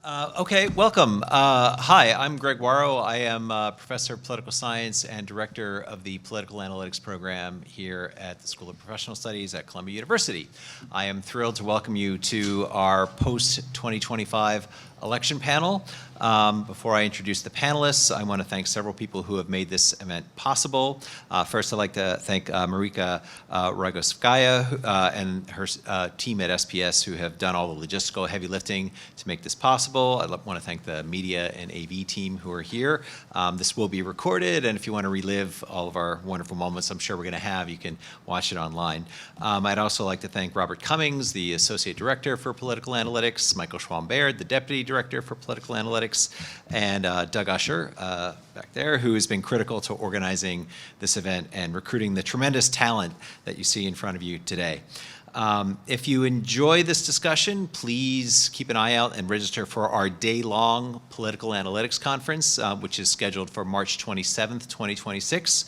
Okay, welcome. Hi, I'm Greg Warrow. I am Professor of Political Science and Director of the Political Analytics Program here at the School of Professional Studies at Columbia University. I am thrilled to welcome you to our post-2025 election panel. Before I introduce the panelists, I want to thank several people who have made this event possible. First, I'd like to thank Marika Ragosvskaya and her team at SPS who have done all the logistical heavy lifting to make this possible. I want to thank the media and AV team who are here. This will be recorded, and if you want to relive all of our wonderful moments I'm sure we're going to have, you can watch it online. I'd also like to thank Robert Cummings, the Associate Director for Political Analytics, Michael Schwambaird, the Deputy Director for Political Analytics, and Doug Usher back there, who has been critical to organizing this event and recruiting the tremendous talent that you see in front of you today. If you enjoy this discussion, please keep an eye out and register for our day-long Political Analytics Conference, which is scheduled for March 27th, 2026.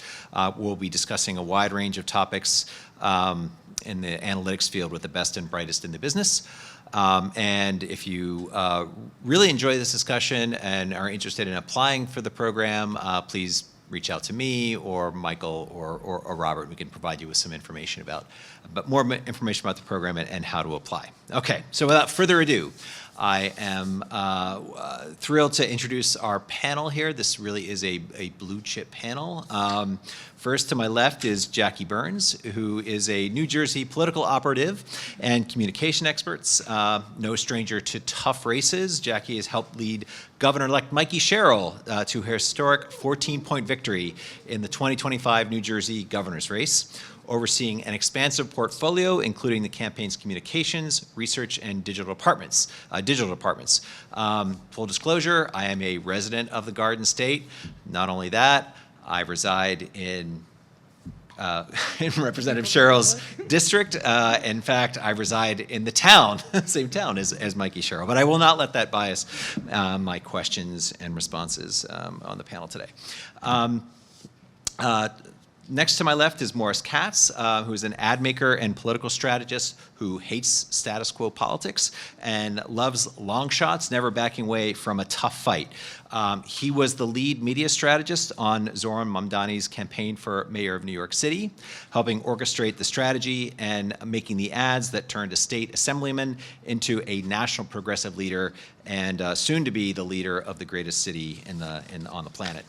We'll be discussing a wide range of topics in the analytics field with the best and brightest in the business. And if you really enjoy this discussion and are interested in applying for the program, please reach out to me or Michael or Robert. We can provide you with some information about more information about the program and how to apply. Okay, so without further ado, I am thrilled to introduce our panel here. This really is a blue chip panel. First to my left is Jackie Burns, who is a New Jersey political operative and communication expert. No stranger to tough races. Jackie has helped lead Governor-elect Mikey Sherrill to her historic 14-point victory in the 2025 New Jersey governor's race, overseeing an expansive portfolio, including the campaign's communications, research, and digital departments. Full disclosure, I am a resident of the Garden State. Not only that, I reside in Representative Sherrill's district. In fact, I reside in the town, same town as Mikey Sherrill. But I will not let that bias my questions and responses on the panel today. Next to my left is Morris Katz, who is an ad maker and political strategist who hates status quo politics and loves long shots, never backing away from a tough fight. He was the lead media strategist on Zoran Mamdani's campaign for mayor of New York City, helping orchestrate the strategy and making the ads that turned a state assemblyman into a national progressive leader and soon to be the leader of the greatest city on the planet.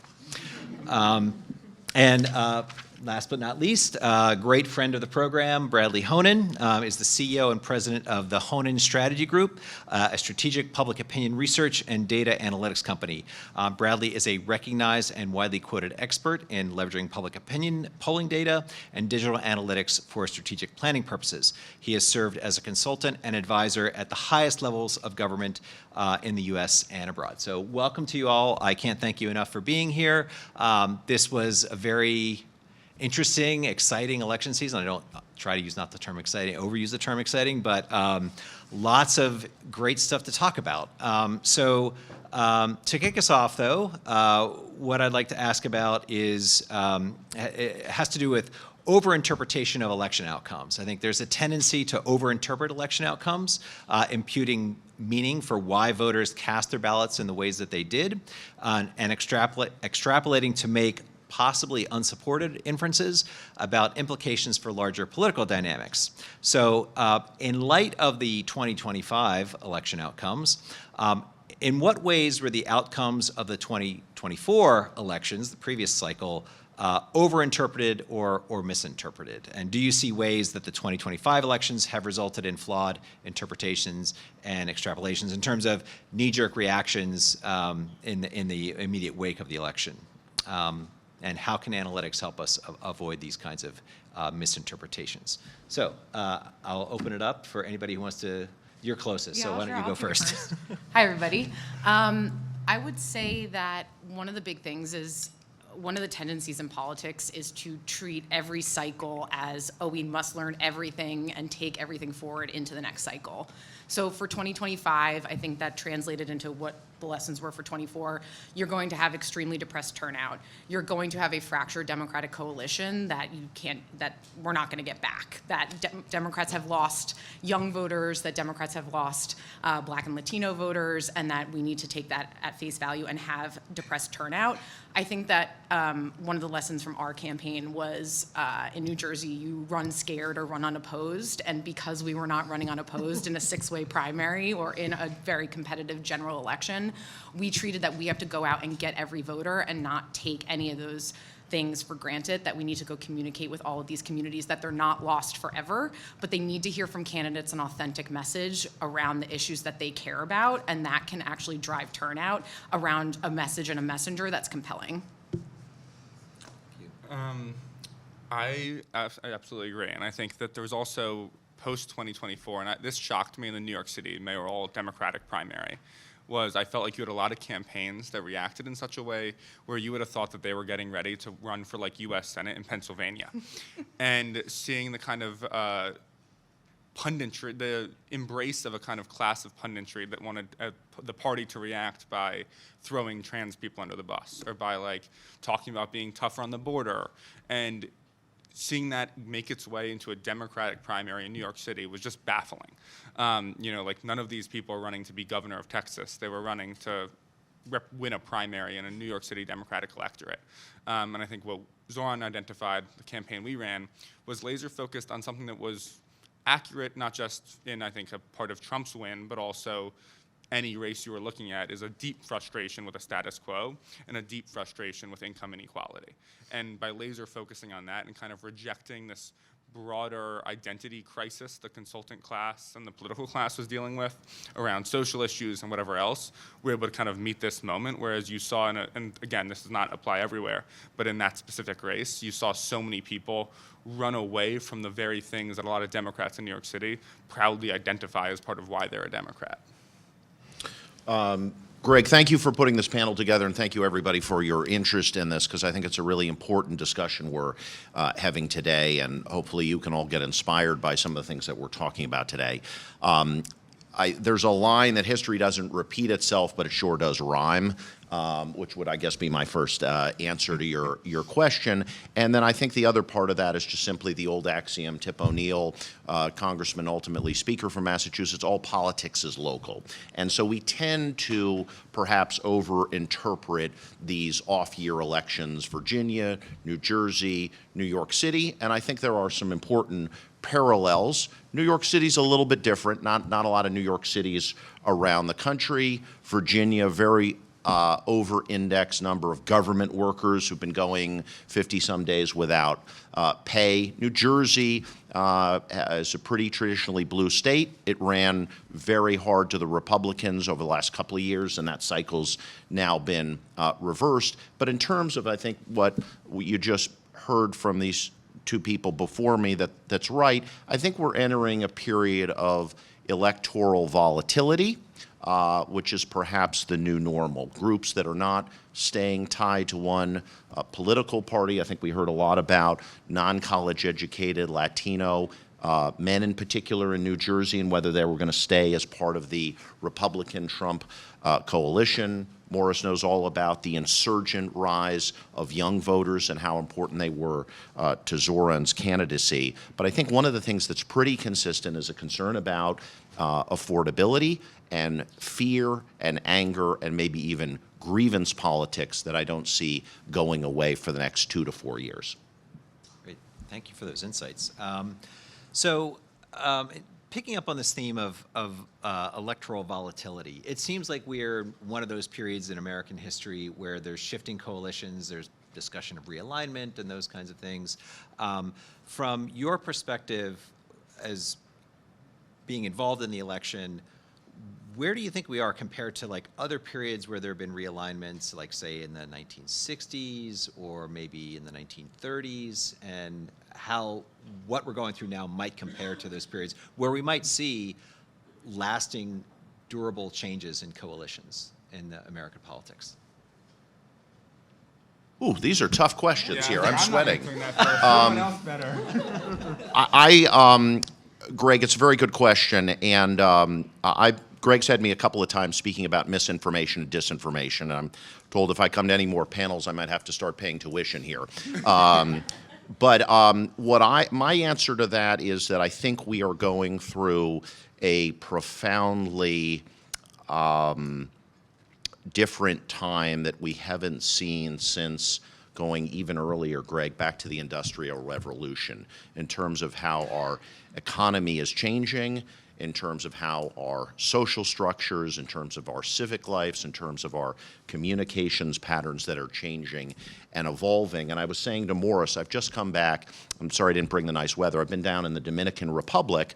Last but not least, a great friend of the program, Bradley Honan, is the CEO and president of the Honan Strategy Group, a strategic public opinion research and data analytics company. Bradley is a recognized and widely quoted expert in leveraging public opinion polling data and digital analytics for strategic planning purposes. He has served as a consultant and advisor at the highest levels of government in the U.S. and abroad. So welcome to you all. I can't thank you enough for being here. This was a very interesting, exciting election season. I don't try to use not the term exciting, overuse the term exciting, but lots of great stuff to talk about. So to kick us off, though, what I'd like to ask about is, it has to do with overinterpretation of election outcomes. I think there's a tendency to overinterpret election outcomes, imputing meaning for why voters cast their ballots in the ways that they did, and extrapolating to make possibly unsupported inferences about implications for larger political dynamics. So in light of the 2025 election outcomes, in what ways were the outcomes of the 2024 elections, the previous cycle, overinterpreted or misinterpreted? And do you see ways that the 2025 elections have resulted in flawed interpretations and extrapolations in terms of knee-jerk reactions in the immediate wake of the election? And how can analytics help us avoid these kinds of misinterpretations? So I'll open it up for anybody who wants to. You're closest, so why don't you go first? Hi, everybody. I would say that one of the big things is, one of the tendencies in politics is to treat every cycle as, oh, we must learn everything and take everything forward into the next cycle. So for 2025, I think that translated into what the lessons were for 24. You're going to have extremely depressed turnout. You're going to have a fractured Democratic coalition that we're not going to get back. That Democrats have lost young voters, that Democrats have lost Black and Latino voters, and that we need to take that at face value and have depressed turnout. I think that one of the lessons from our campaign was in New Jersey, you run scared or run unopposed, and because we were not running unopposed in a six-way primary or in a very competitive general election, we treated that we have to go out and get every voter and not take any of those things for granted, that we need to go communicate with all of these communities that they're not lost forever, but they need to hear from candidates an authentic message around the issues that they care about, and that can actually drive turnout around a message and a messenger that's compelling. I absolutely agree, and I think that there was also post-2024, and this shocked me in the New York City mayoral Democratic primary, was I felt like you had a lot of campaigns that reacted in such a way where you would have thought that they were getting ready to run for like U.S. Senate in Pennsylvania. And seeing the kind of punditry, the embrace of a kind of class of punditry that wanted the party to react by throwing trans people under the bus, or by like talking about being tougher on the border, and seeing that make its way into a Democratic primary in New York City was just baffling. Like none of these people are running to be governor of Texas. They were running to win a primary in a New York City Democratic electorate. And I think what Zoran identified, the campaign we ran, was laser focused on something that was accurate, not just in, I think, a part of Trump's win, but also any race you were looking at is a deep frustration with the status quo and a deep frustration with income inequality. And by laser focusing on that and kind of rejecting this broader identity crisis the consultant class and the political class was dealing with around social issues and whatever else, we're able to kind of meet this moment, whereas you saw, and again, this does not apply everywhere, but in that specific race, you saw so many people run away from the very things that a lot of Democrats in New York City proudly identify as part of why they're a Democrat. Greg, thank you for putting this panel together, and thank you, everybody, for your interest in this, because I think it's a really important discussion we're having today, and hopefully you can all get inspired by some of the things that we're talking about today. There's a line that history doesn't repeat itself, but it sure does rhyme, which would, I guess, be my first answer to your question. And then I think the other part of that is just simply the old axiom, Tip O'Neill, Congressman, ultimately Speaker from Massachusetts, all politics is local. And so we tend to perhaps overinterpret these off-year elections, Virginia, New Jersey, New York City, and I think there are some important parallels. New York City's a little bit different, not a lot of New York cities around the country. Virginia, very over-indexed number of government workers who've been going 50-some days without pay. New Jersey is a pretty traditionally blue state. It ran very hard to the Republicans over the last couple of years, and that cycle's now been reversed. But in terms of, I think, what you just heard from these two people before me, that's right. I think we're entering a period of electoral volatility, which is perhaps the new normal. Groups that are not staying tied to one political party. I think we heard a lot about non-college educated Latino men in particular in New Jersey, and whether they were going to stay as part of the Republican-Trump coalition. Morris knows all about the insurgent rise of young voters and how important they were to Zoran's candidacy. But I think one of the things that's pretty consistent is a concern about affordability and fear and anger and maybe even grievance politics that I don't see going away for the next 2 to 4 years. Great. Thank you for those insights. Picking up on this theme of electoral volatility, it seems like we're one of those periods in American history where there's shifting coalitions, there's discussion of realignment and those kinds of things. From your perspective as being involved in the election, where do you think we are compared to like other periods where there have been realignments, like say in the 1960s or maybe in the 1930s, and how what we're going through now might compare to those periods where we might see lasting, durable changes in coalitions in American politics? Ooh, these are tough questions here. I'm not sweating. answering that first. Someone else better. Greg, it's a very good question, and Greg's had me a couple of times speaking about misinformation and disinformation, and I'm told if I come to any more panels, I might have to start paying tuition here. But my answer to that is that I think we are going through a profoundly different time that we haven't seen since going even earlier, Greg, back to the Industrial Revolution, in terms of how our economy is changing, in terms of how our social structures, in terms of our civic lives, in terms of our communications patterns that are changing and evolving. And I was saying to Morris, I've just come back, I'm sorry I didn't bring the nice weather, I've been down in the Dominican Republic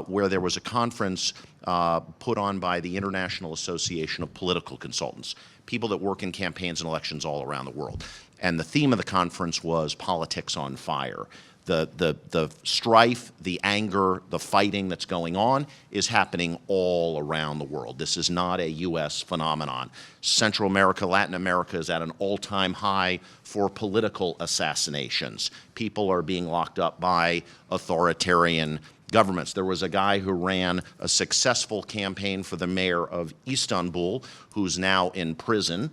where there was a conference put on by the International Association of Political Consultants, people that work in campaigns and elections all around the world. And the theme of the conference was politics on fire. The strife, the anger, the fighting that's going on is happening all around the world. This is not a U.S. phenomenon. Central America, Latin America is at an all-time high for political assassinations. People are being locked up by authoritarian governments. There was a guy who ran a successful campaign for the mayor of Istanbul who's now in prison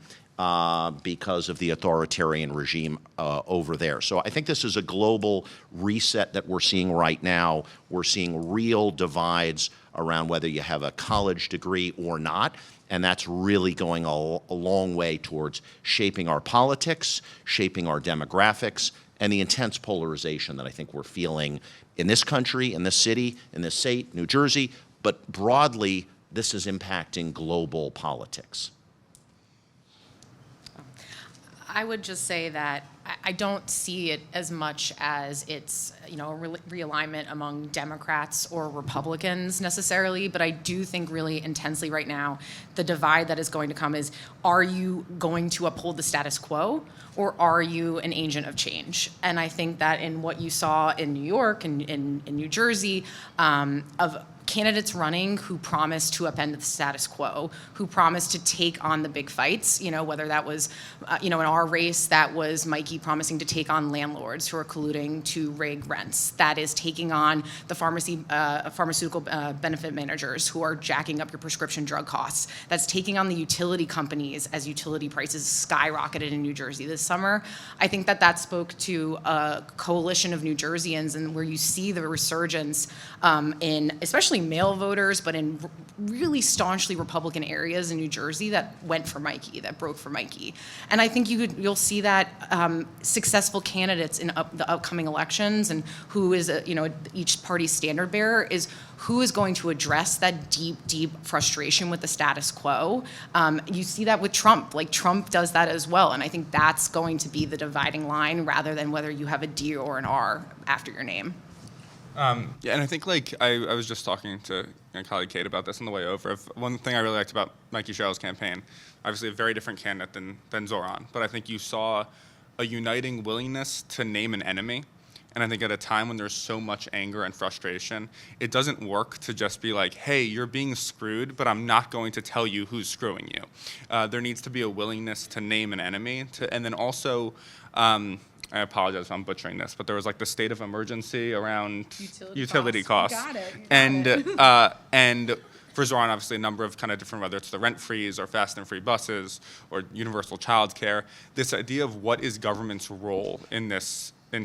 because of the authoritarian regime over there. So I think this is a global reset that we're seeing right now. We're seeing real divides around whether you have a college degree or not, and that's really going a long way towards shaping our politics, shaping our demographics, and the intense polarization that I think we're feeling in this country, in this city, in this state, New Jersey, but broadly, this is impacting global politics. I would just say that I don't see it as much as it's, a realignment among Democrats or Republicans necessarily, but I do think really intensely right now, the divide that is going to come is, are you going to uphold the status quo or are you an agent of change? And I think that in what you saw in New York and in New Jersey, of candidates running who promised to upend the status quo, who promised to take on the big fights, whether that was, in our race, that was Mikey promising to take on landlords who are colluding to rig rents. That is taking on the pharmaceutical benefit managers who are jacking up your prescription drug costs. That's taking on the utility companies as utility prices skyrocketed in New Jersey this summer. I think that spoke to a coalition of New Jerseyans, and where you see the resurgence in especially male voters, but in really staunchly Republican areas in New Jersey that went for Mikey, that broke for Mikey. And I think you'll see that successful candidates in the upcoming elections, and who is each party's standard bearer, is who is going to address that deep frustration with the status quo. You see that with Trump. Like, Trump does that as well, and I think that's going to be the dividing line, rather than whether you have a D or an R after your name. Yeah, and I think I was just talking to my colleague Kate about this on the way over. One thing I really liked about Mikey Sherrill's campaign, obviously a very different candidate than Zoran, but I think you saw a uniting willingness to name an enemy. And I think at a time when there's so much anger and frustration, it doesn't work to just be like, hey, you're being screwed, but I'm not going to tell you who's screwing you. There needs to be a willingness to name an enemy, and then also, I apologize if I'm butchering this, but there was the state of emergency around utility costs. You got it. And for Zoran, obviously a number of kind of different, whether it's the rent freeze or fast and free buses or universal childcare, this idea of what is government's role in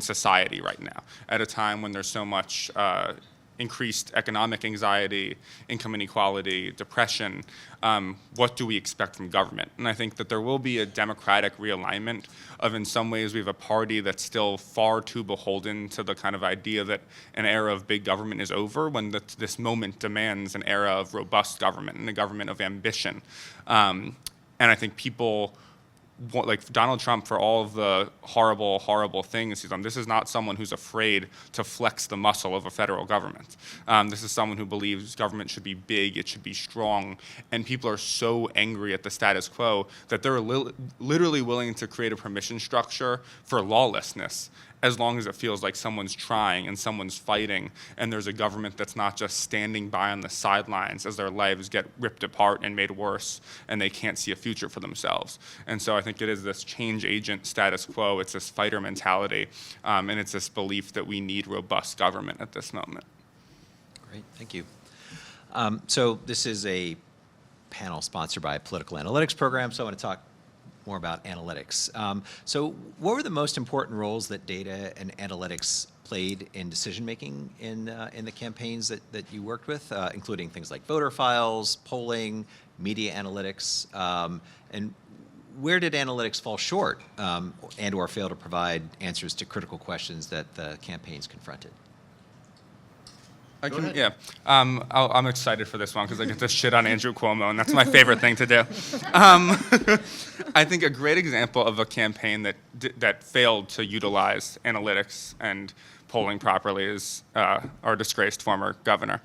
society right now, at a time when there's so much increased economic anxiety, income inequality, depression. What do we expect from government? And I think that there will be a democratic realignment of, in some ways, we have a party that's still far too beholden to the kind of idea that an era of big government is over, when this moment demands an era of robust government and a government of ambition. And I think people, like Donald Trump, for all of the horrible things he's done, this is not someone who's afraid to flex the muscle of a federal government. This is someone who believes government should be big, it should be strong, and people are so angry at the status quo that they're literally willing to create a permission structure for lawlessness, as long as it feels like someone's trying and someone's fighting, and there's a government that's not just standing by on the sidelines as their lives get ripped apart and made worse, and they can't see a future for themselves. And so I think it is this change agent status quo, it's this fighter mentality, and it's this belief that we need robust government at this moment. Great, thank you. So this is a panel sponsored by a political analytics program, so I want to talk more about analytics. So what were the most important roles that data and analytics played in decision-making in the campaigns that you worked with, including things like voter files, polling, media analytics, and where did analytics fall short and or fail to provide answers to critical questions that the campaigns confronted? Yeah, I'm excited for this one because I get to shit on Andrew Cuomo, and that's my favorite thing to do. I think a great example of a campaign that failed to utilize analytics and polling properly is our disgraced former governor,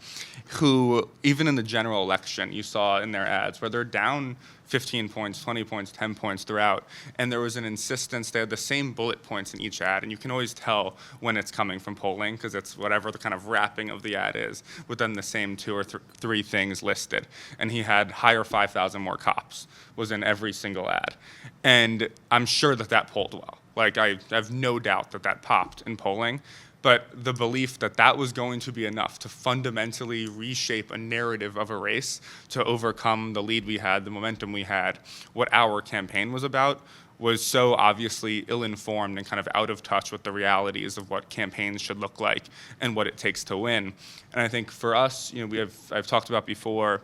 who even in the general election, you saw in their ads where they're down 15 points, 20 points, 10 points throughout, and there was an insistence. They had the same bullet points in each ad, and you can always tell when it's coming from polling because it's whatever the kind of wrapping of the ad is, within the same two or three things listed. And he had hire 5,000 more cops was in every single ad. And I'm sure that polled well. Like, I have no doubt that popped in polling. But the belief that was going to be enough to fundamentally reshape a narrative of a race to overcome the lead we had, the momentum we had, what our campaign was about, was so obviously ill-informed and kind of out of touch with the realities of what campaigns should look like and what it takes to win. And I think for us, I've talked about before,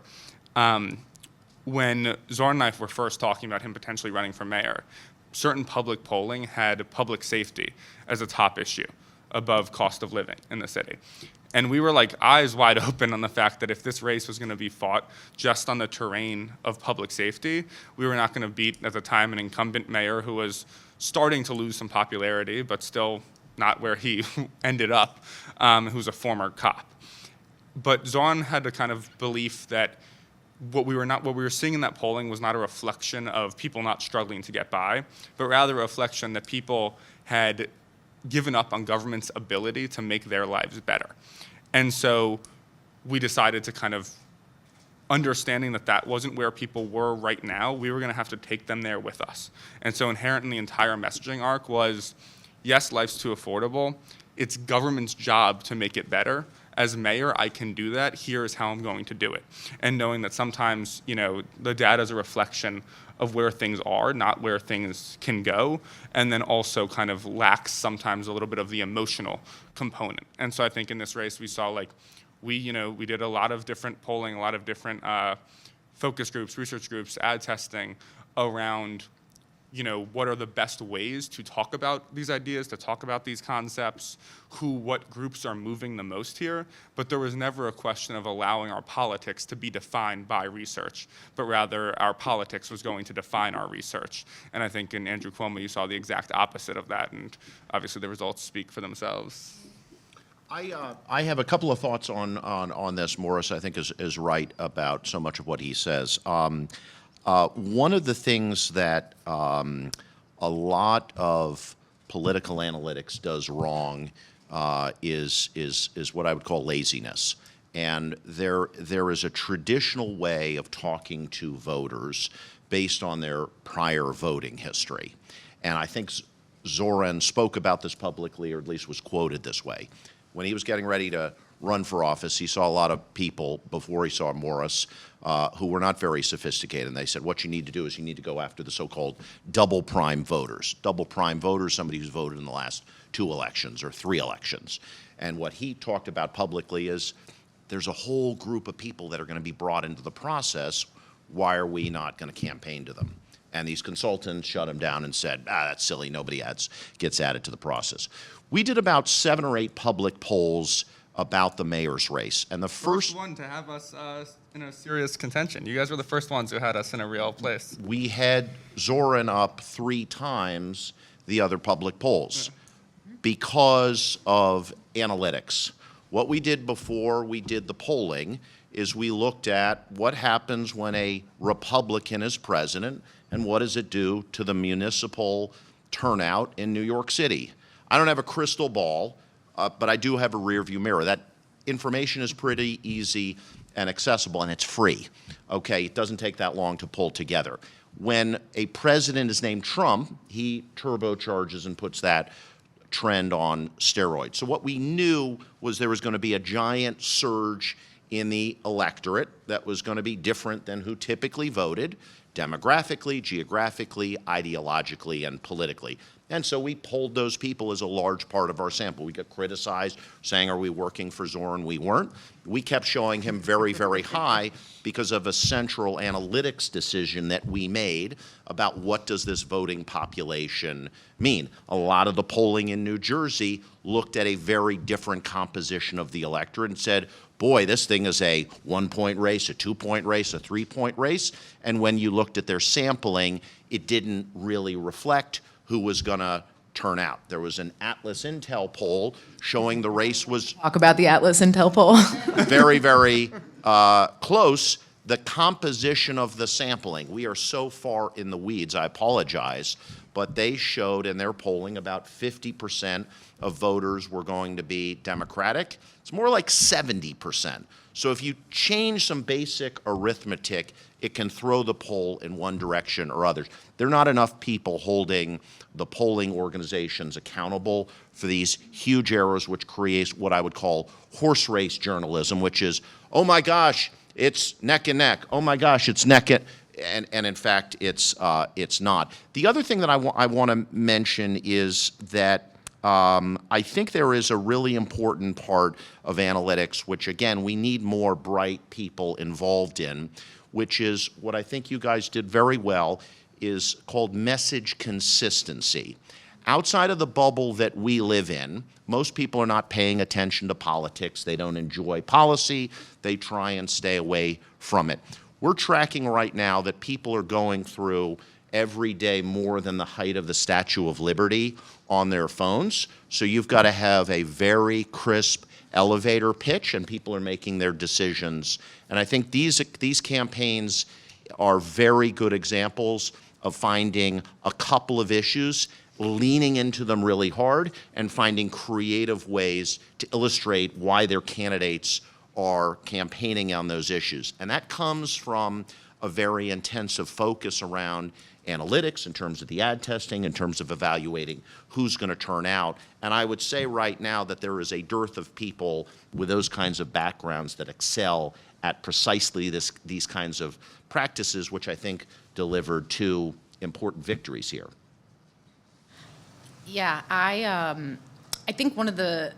when Zoran and I were first talking about him potentially running for mayor, certain public polling had public safety as a top issue above cost of living in the city. And we were like eyes wide open on the fact that if this race was going to be fought just on the terrain of public safety, we were not going to beat, at the time, an incumbent mayor who was starting to lose some popularity, but still not where he ended up, who's a former cop. But Zoran had a kind of belief that what we were seeing in that polling was not a reflection of people not struggling to get by, but rather a reflection that people had given up on government's ability to make their lives better. And so we decided to kind of, understanding that wasn't where people were right now, we were going to have to take them there with us. And so inherent in the entire messaging arc was, yes, life's too affordable. It's government's job to make it better. As mayor, I can do that. Here's how I'm going to do it. And knowing that sometimes, the data is a reflection of where things are, not where things can go, and then also kind of lacks sometimes a little bit of the emotional component. And so I think in this race we saw we did a lot of different polling, a lot of different focus groups, research groups, ad testing around what are the best ways to talk about these ideas, to talk about these concepts, what groups are moving the most here. But there was never a question of allowing our politics to be defined by research, but rather our politics was going to define our research. And I think in Andrew Cuomo, you saw the exact opposite of that, and obviously the results speak for themselves. I have a couple of thoughts on this. Morris, I think, is right about so much of what he says. One of the things that a lot of political analytics does wrong is what I would call laziness. And there is a traditional way of talking to voters based on their prior voting history. And I think Zoran spoke about this publicly, or at least was quoted this way. When he was getting ready to run for office, he saw a lot of people before he saw Morris who were not very sophisticated. And they said, what you need to do is you need to go after the so-called double prime voters. Double prime voters, somebody who's voted in the last 2 elections or 3 elections. And what he talked about publicly is there's a whole group of people that are going to be brought into the process. Why are we not going to campaign to them? And these consultants shut him down and said, that's silly, nobody gets added to the process. We did about 7 or 8 public polls about the mayor's race. And the first one to have us in a serious contention. You guys were the first ones who had us in a real place. We had Zoran up 3 times the other public polls because of analytics. What we did before we did the polling is we looked at what happens when a Republican is president and what does it do to the municipal turnout in New York City. I don't have a crystal ball, but I do have a rear view mirror. That information is pretty easy and accessible, and it's free. Okay, it doesn't take that long to pull together. When a president is named Trump, he turbocharges and puts that trend on steroids. So what we knew was there was going to be a giant surge in the electorate that was going to be different than who typically voted, demographically, geographically, ideologically, and politically. And so we polled those people as a large part of our sample. We got criticized, saying, are we working for Zorn? We weren't. We kept showing him very, very high because of a central analytics decision that we made about what does this voting population mean. A lot of the polling in New Jersey looked at a very different composition of the electorate and said, boy, this thing is a 1-point race, a 2-point race, a 3-point race. And when you looked at their sampling, it didn't really reflect who was going to turn out. There was an Atlas Intel poll showing the race was Talk about the Atlas Intel poll. very, very close. The composition of the sampling, we are so far in the weeds, I apologize, but they showed in their polling about 50% of voters were going to be Democratic. It's more like 70%. So if you change some basic arithmetic, it can throw the poll in one direction or others. There are not enough people holding the polling organizations accountable for these huge errors, which creates what I would call horse race journalism, which is, oh my gosh, it's neck and neck. Oh my gosh, it's neck and in fact, it's not. The other thing that I want to mention is that I think there is a really important part of analytics, which again, we need more bright people involved in, which is what I think you guys did very well, is called message consistency. Outside of the bubble that we live in, most people are not paying attention to politics. They don't enjoy policy. They try and stay away from it. We're tracking right now that people are going through every day more than the height of the Statue of Liberty on their phones. So you've got to have a very crisp elevator pitch, and people are making their decisions. And I think these campaigns are very good examples of finding a couple of issues, leaning into them really hard, and finding creative ways to illustrate why their candidates are campaigning on those issues. And that comes from a very intensive focus around analytics in terms of the ad testing, in terms of evaluating who's going to turn out. And I would say right now that there is a dearth of people with those kinds of backgrounds that excel at precisely these kinds of practices, which I think delivered two important victories here. Yeah, I think one of the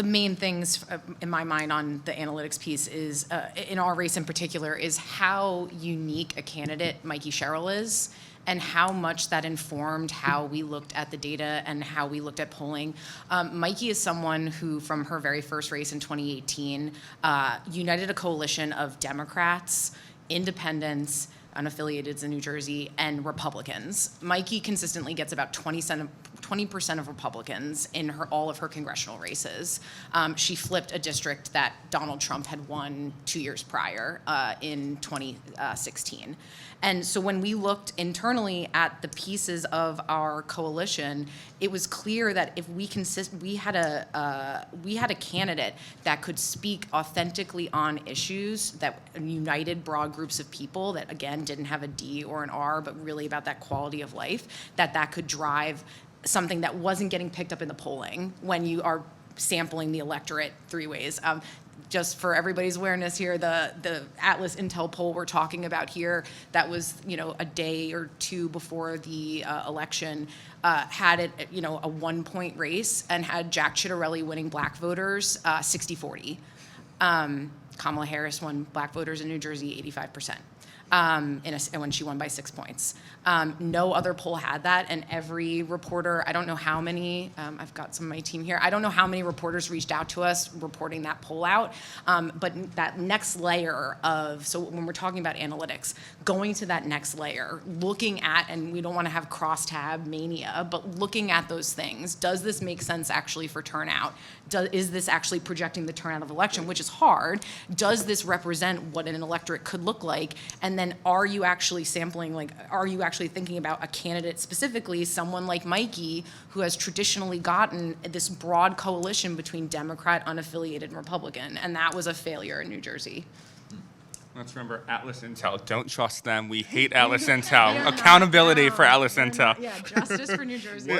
main things in my mind on the analytics piece is, in our race in particular, is how unique a candidate Mikey Sherrill is, and how much that informed how we looked at the data and how we looked at polling. Mikey is someone who, from her very first race in 2018, united a coalition of Democrats, independents, unaffiliateds in New Jersey, and Republicans. Mikey consistently gets about 20% of Republicans in all of her congressional races. She flipped a district that Donald Trump had won 2 years prior in 2016. And so when we looked internally at the pieces of our coalition, it was clear that if we had a candidate that could speak authentically on issues that united broad groups of people that, again, didn't have a D or an R, but really about that quality of life, that could drive something that wasn't getting picked up in the polling when you are sampling the electorate three ways. Just for everybody's awareness here, the Atlas Intel poll we're talking about here, that was, a day or two before the election, had it, a 1-point race and had Jack Ciattarelli winning black voters 60-40. Kamala Harris won black voters in New Jersey 85%. When she won by 6 points. No other poll had that, and every reporter, I don't know how many, I've got some of my team here, I don't know how many reporters reached out to us reporting that poll out, but that next layer so when we're talking about analytics, going to that next layer, looking at, and we don't want to have crosstab mania, but looking at those things, does this make sense actually for turnout? Is this actually projecting the turnout of election, which is hard? Does this represent what an electorate could look like? And then are you actually sampling, are you actually thinking about a candidate specifically, someone like Mikey, who has traditionally gotten this broad coalition between Democrat, unaffiliated, and Republican, and that was a failure in New Jersey. Let's remember Atlas Intel. Don't trust them. We hate Atlas Intel. Accountability for Atlas Intel. Yeah, justice for New Jersey.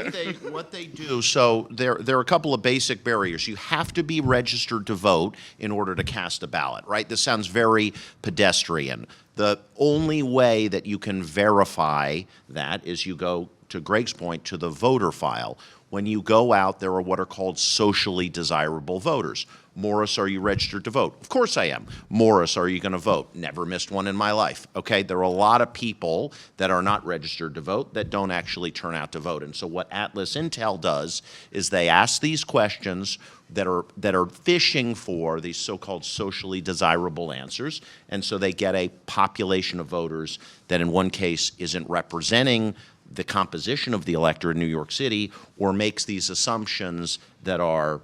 What they do, so there are a couple of basic barriers. You have to be registered to vote in order to cast a ballot, right? This sounds very pedestrian. The only way that you can verify that is you go, to Greg's point, to the voter file. When you go out, there are what are called socially desirable voters. Morris, are you registered to vote? Of course I am. Morris, are you going to vote? Never missed one in my life. Okay, there are a lot of people that are not registered to vote that don't actually turn out to vote. And so what Atlas Intel does is they ask these questions that are fishing for these so-called socially desirable answers. And so they get a population of voters that in one case isn't representing the composition of the electorate in New York City, or makes these assumptions that are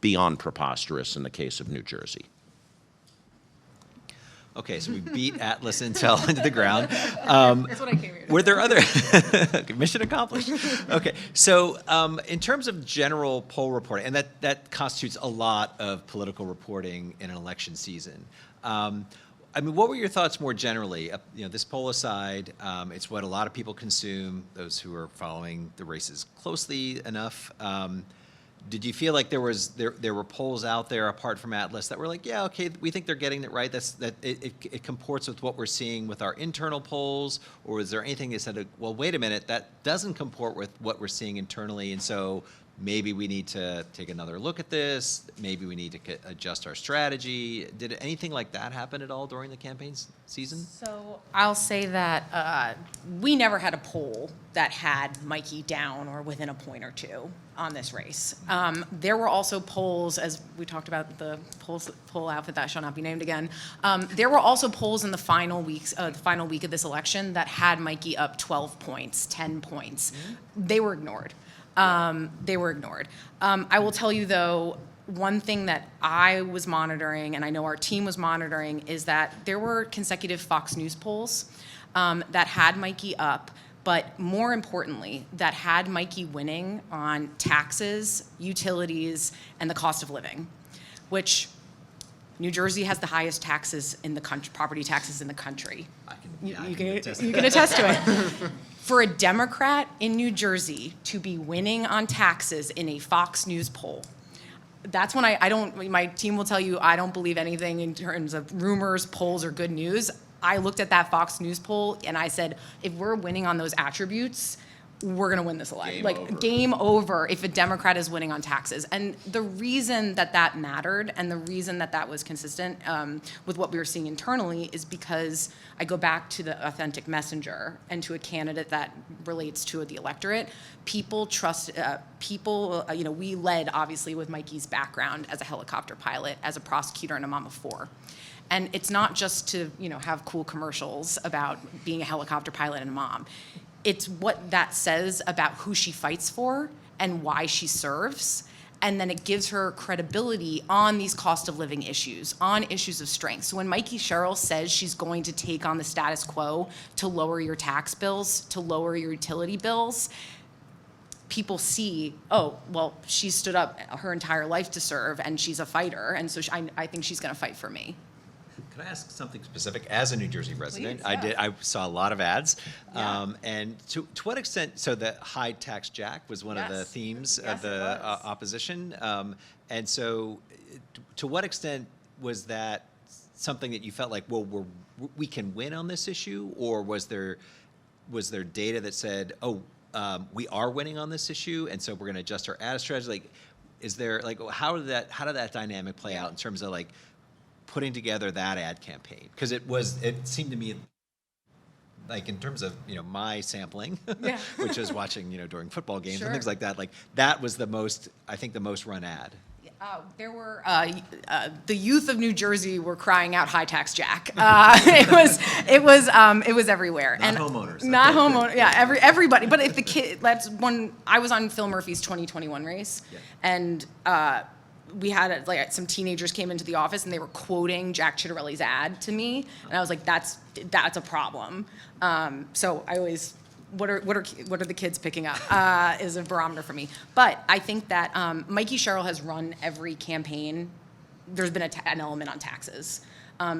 beyond preposterous in the case of New Jersey. Okay, so we beat Atlas Intel into the ground. That's what I came here to Were there other mission accomplished? Okay, so in terms of general poll reporting, and that constitutes a lot of political reporting in an election season. I mean, what were your thoughts more generally? This poll aside, it's what a lot of people consume, those who are following the races closely enough. Did you feel like there were polls out there apart from Atlas that were like, yeah, okay, we think they're getting it right. It comports with what we're seeing with our internal polls, or is there anything that said, well, wait a minute, that doesn't comport with what we're seeing internally, and so maybe we need to take another look at this. Maybe we need to adjust our strategy. Did anything like that happen at all during the campaign season? So I'll say that we never had a poll that had Mikey down or within a point or two on this race. There were also polls, as we talked about the poll outfit that shall not be named again. There were also polls in the final week of this election that had Mikey up 12 points, 10 points. Mm-hmm. They were ignored. I will tell you, though, one thing that I was monitoring, and I know our team was monitoring, is that there were consecutive Fox News polls that had Mikey up, but more importantly, that had Mikey winning on taxes, utilities, and the cost of living, which New Jersey has the highest taxes in the country, property taxes in the country. You can attest to it. For a Democrat in New Jersey to be winning on taxes in a Fox News poll, that's when my team will tell you I don't believe anything in terms of rumors, polls, or good news. I looked at that Fox News poll and I said, if we're winning on those attributes, we're going to win this election. Game over if a Democrat is winning on taxes. And the reason that mattered and the reason that was consistent with what we were seeing internally is because I go back to the authentic messenger and to a candidate that relates to the electorate. People trust, we led obviously with Mikey's background as a helicopter pilot, as a prosecutor, and a mom of four. And it's not just to, have cool commercials about being a helicopter pilot and a mom. It's what that says about who she fights for and why she serves. And then it gives her credibility on these cost of living issues, on issues of strength. So when Mikey Sherrill says she's going to take on the status quo to lower your tax bills, to lower your utility bills, people see, oh, well, she stood up her entire life to serve and she's a fighter. And so I think she's going to fight for me. Can I ask something specific? As a New Jersey resident, Please, yeah. I saw a lot of ads. Yeah. And to what extent, so the high tax Jack was one of the Yes. themes Yes, of the it was. opposition. And so to what extent was that something that you felt like, well, we can win on this issue? Or was there data that said, we are winning on this issue, and so we're going to adjust our ad strategy? Like, is there, like, how did that dynamic play out in terms of, like, putting together that ad campaign? Because it seemed to me, like, in terms of, my sampling, Yeah. which is watching, during football games Sure. and things like that, like, that was the most run ad. There were the youth of New Jersey were crying out "High Tax Jack." It was everywhere. Not homeowners. Not Okay, homeowners. good. Yeah, everybody. But if the kid, that's when I was on Phil Murphy's 2021 race, Yeah. and we had some teenagers came into the office and they were quoting Jack Chitterelli's ad to me, and I was like, that's a problem. So I always. What are the kids picking up is a barometer for me. But I think that Mikey Sherrill has run every campaign. There's been an element on taxes.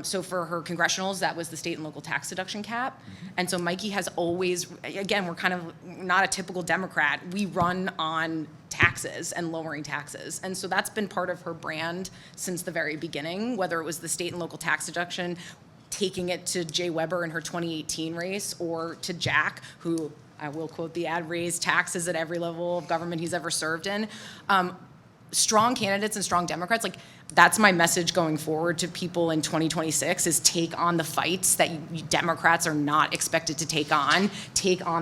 So for her congressionals, that was the state and local tax deduction cap. And so Mikey has always, again, we're kind of not a typical Democrat. We run on taxes and lowering taxes. And so that's been part of her brand since the very beginning, whether it was the state and local tax deduction, taking it to Jay Weber in her 2018 race, or to Jack, who, I will quote the ad, raised taxes at every level of government he's ever served in. Strong candidates and strong Democrats, like, that's my message going forward to people in 2026, is take on the fights that Democrats are not expected to take on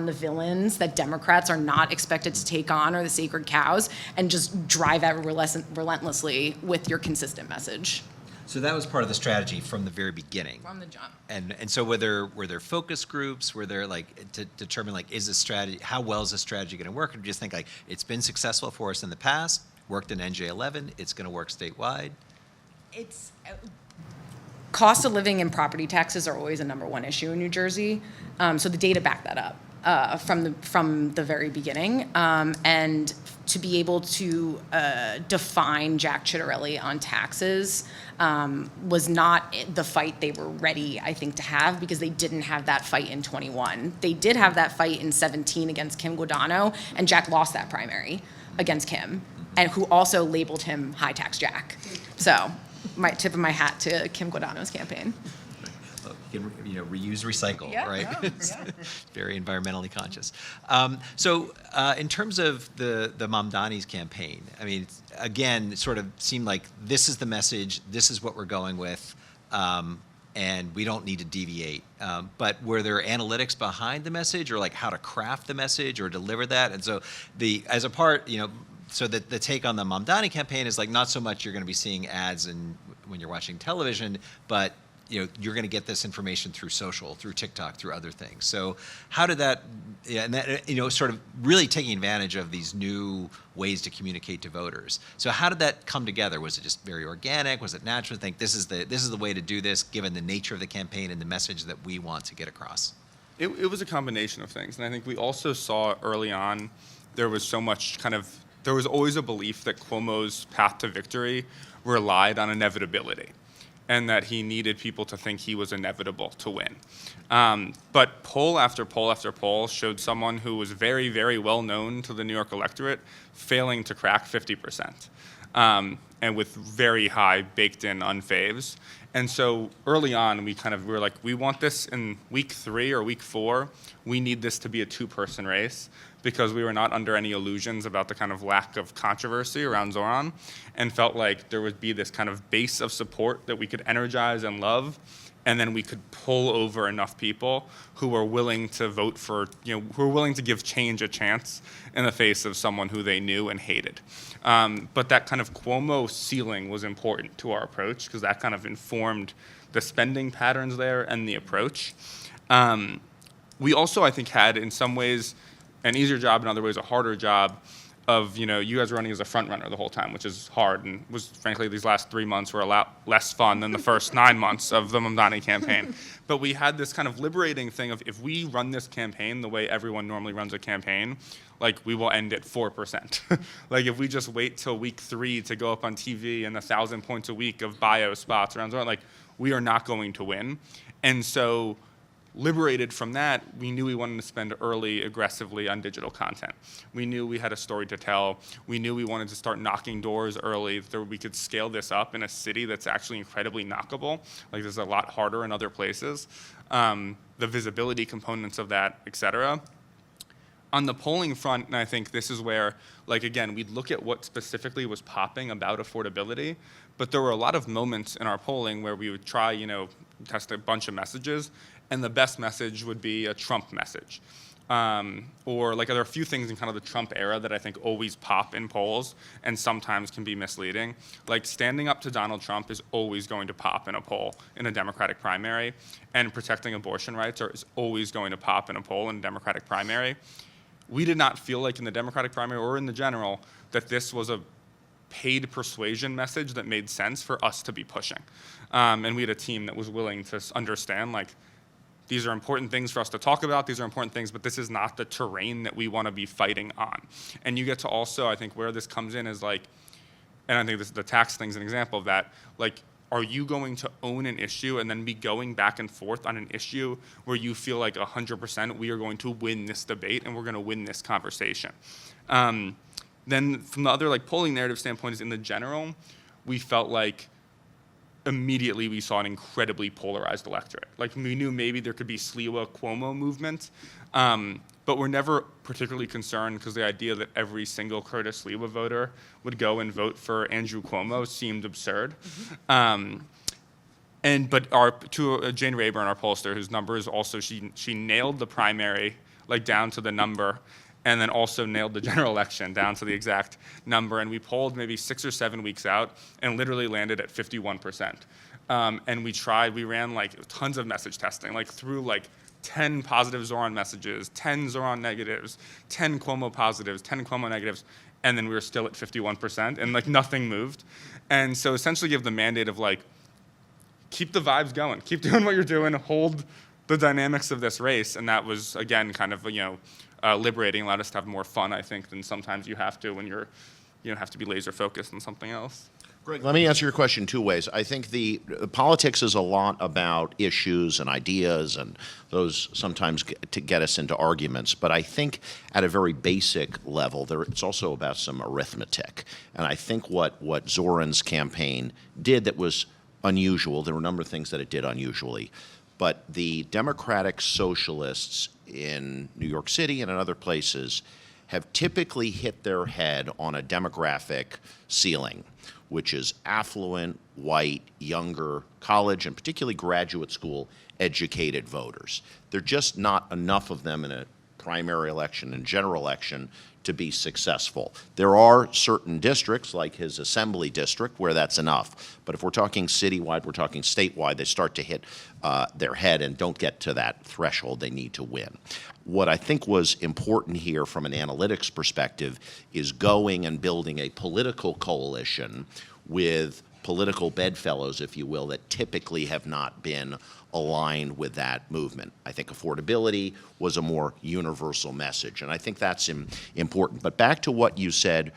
the villains that Democrats are not expected to take on, or the sacred cows, and just drive at relentlessly with your consistent message. So that was part of the strategy from the very beginning. From the jump. And so were there focus groups? Were there, like, to determine, like, is this strategy, how well is this strategy going to work? Or do you just think, like, it's been successful for us in the past, worked in NJ11, it's going to work statewide? It's cost of living and property taxes are always a #1 issue in New Jersey. So the data back that up from the very beginning. And to be able to define Jack Chitterelli on taxes was not the fight they were ready, I think, to have, because they didn't have that fight in 21. They did have that fight in 17 against Kim Guadagno, and Jack lost that primary against Kim, and who also labeled him High Tax Jack. So, my tip of my hat to Kim Guadagno's campaign. You can, reuse, recycle, Yeah, right? yeah, It's yeah. very environmentally conscious. So in terms of the Mamdani's campaign, I mean, again, it sort of seemed like this is the message, this is what we're going with, and we don't need to deviate. But were there analytics behind the message, or like how to craft the message or deliver that? And so as a part, so that the take on the Mamdani campaign is like not so much you're going to be seeing ads and when you're watching television, but you're going to get this information through social, through TikTok, through other things. So how did that, and that, sort of really taking advantage of these new ways to communicate to voters. So how did that come together? Was it just very organic? Was it natural to think this is the way to do this, given the nature of the campaign and the message that we want to get across? It was a combination of things. And I think we also saw early on, there was always a belief that Cuomo's path to victory relied on inevitability, and that he needed people to think he was inevitable to win. But poll after poll after poll showed someone who was very, very well known to the New York electorate failing to crack 50%, and with very high baked-in unfaves. And so early on, we were like, we want this in week 3 or week 4. We need this to be a 2-person race, because we were not under any illusions about the kind of lack of controversy around Zoran, and felt like there would be this kind of base of support that we could energize and love, and then we could pull over enough people who were willing to vote for, who were willing to give change a chance in the face of someone who they knew and hated. But that kind of Cuomo ceiling was important to our approach, because that kind of informed the spending patterns there and the approach. We also, I think, had in some ways an easier job, in other ways a harder job, of you guys running as a front runner the whole time, which is hard, and was frankly these last 3 months were a lot less fun than the first 9 months of the Mamdani campaign. But we had this kind of liberating thing of, if we run this campaign the way everyone normally runs a campaign, like, we will end at 4%. Like, if we just wait till week 3 to go up on TV and 1,000 points a week of bio spots around Zoran, like, we are not going to win. And so, liberated from that, we knew we wanted to spend early aggressively on digital content. We knew we had a story to tell. We knew we wanted to start knocking doors early, so we could scale this up in a city that's actually incredibly knockable. Like, there's a lot harder in other places. The visibility components of that, et cetera. On the polling front, and I think this is where, like, again, we'd look at what specifically was popping about affordability, but there were a lot of moments in our polling where we would try, test a bunch of messages, and the best message would be a Trump message. Or, like, there are a few things in kind of the Trump era that I think always pop in polls and sometimes can be misleading. Like, standing up to Donald Trump is always going to pop in a poll in a Democratic primary, and protecting abortion rights is always going to pop in a poll in a Democratic primary. We did not feel like in the Democratic primary or in the general that this was a paid persuasion message that made sense for us to be pushing. And we had a team that was willing to understand, like, these are important things for us to talk about, these are important things, but this is not the terrain that we want to be fighting on. And you get to also, I think where this comes in is like, and I think the tax thing's an example of that, like, are you going to own an issue and then be going back and forth on an issue where you feel like 100% we are going to win this debate and we're going to win this conversation? Then from the other like polling narrative standpoint is in the general, we felt like immediately we saw an incredibly polarized electorate. Like we knew maybe there could be Sliwa-Cuomo movement, but we're never particularly concerned because the idea that every single Curtis Sliwa voter would go and vote for Andrew Cuomo seemed absurd. But Jane Rayburn, our pollster, whose numbers also she nailed the primary like down to the number, and then also nailed the general election down to the exact number. And we polled maybe 6 or 7 weeks out and literally landed at 51%. And we ran like tons of message testing, like through like 10 positive Zoran messages, 10 Zoran negatives, 10 Cuomo positives, 10 Cuomo negatives, and then we were still at 51%, and like nothing moved. And so essentially you have the mandate of like, keep the vibes going, keep doing what you're doing, hold the dynamics of this race. And that was, again, kind of, liberating, allowed us to have more fun, I think, than sometimes you have to when you have to be laser focused on something else. Greg, let me answer your question two ways. I think the politics is a lot about issues and ideas, and those sometimes get us into arguments. But I think at a very basic level, it's also about some arithmetic. And I think what Zoran's campaign did that was unusual, there were a number of things that it did unusually, but the Democratic Socialists in New York City and in other places have typically hit their head on a demographic ceiling, which is affluent, white, younger, college, and particularly graduate school educated voters. There are just not enough of them in a primary election and general election to be successful. There are certain districts, like his assembly district, where that's enough. But if we're talking citywide, we're talking statewide, they start to hit their head and don't get to that threshold they need to win. What I think was important here from an analytics perspective is going and building a political coalition with political bedfellows, if you will, that typically have not been aligned with that movement. I think affordability was a more universal message, and I think that's important. But back to what you said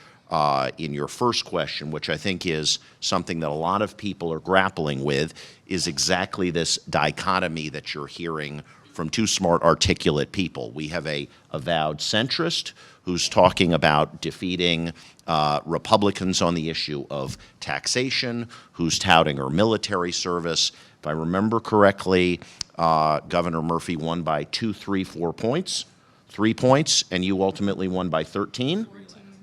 in your first question, which I think is something that a lot of people are grappling with, is exactly this dichotomy that you're hearing from two smart, articulate people. We have a avowed centrist who's talking about defeating Republicans on the issue of taxation, who's touting her military service. If I remember correctly, Governor Murphy won by 2, 3, 4 points, 3 points, and you ultimately won by 13?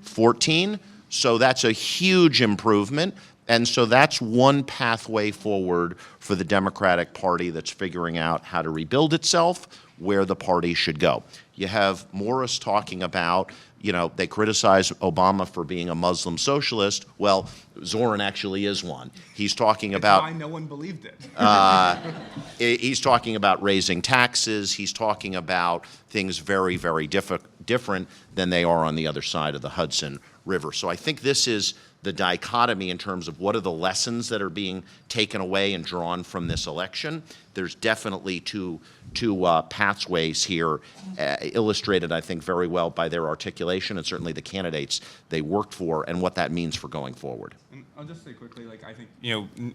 14. So that's a huge improvement. And so that's one pathway forward for the Democratic Party that's figuring out how to rebuild itself, where the party should go. You have Morris talking about, they criticize Obama for being a Muslim socialist. Well, Zoran actually is one. He's talking about... why no one believed it. He's talking about raising taxes. He's talking about things very, very different than they are on the other side of the Hudson River. So I think this is the dichotomy in terms of what are the lessons that are being taken away and drawn from this election. There's definitely two pathways here, illustrated, I think, very well by their articulation and certainly the candidates they worked for and what that means for going forward. And I'll just say quickly, I think,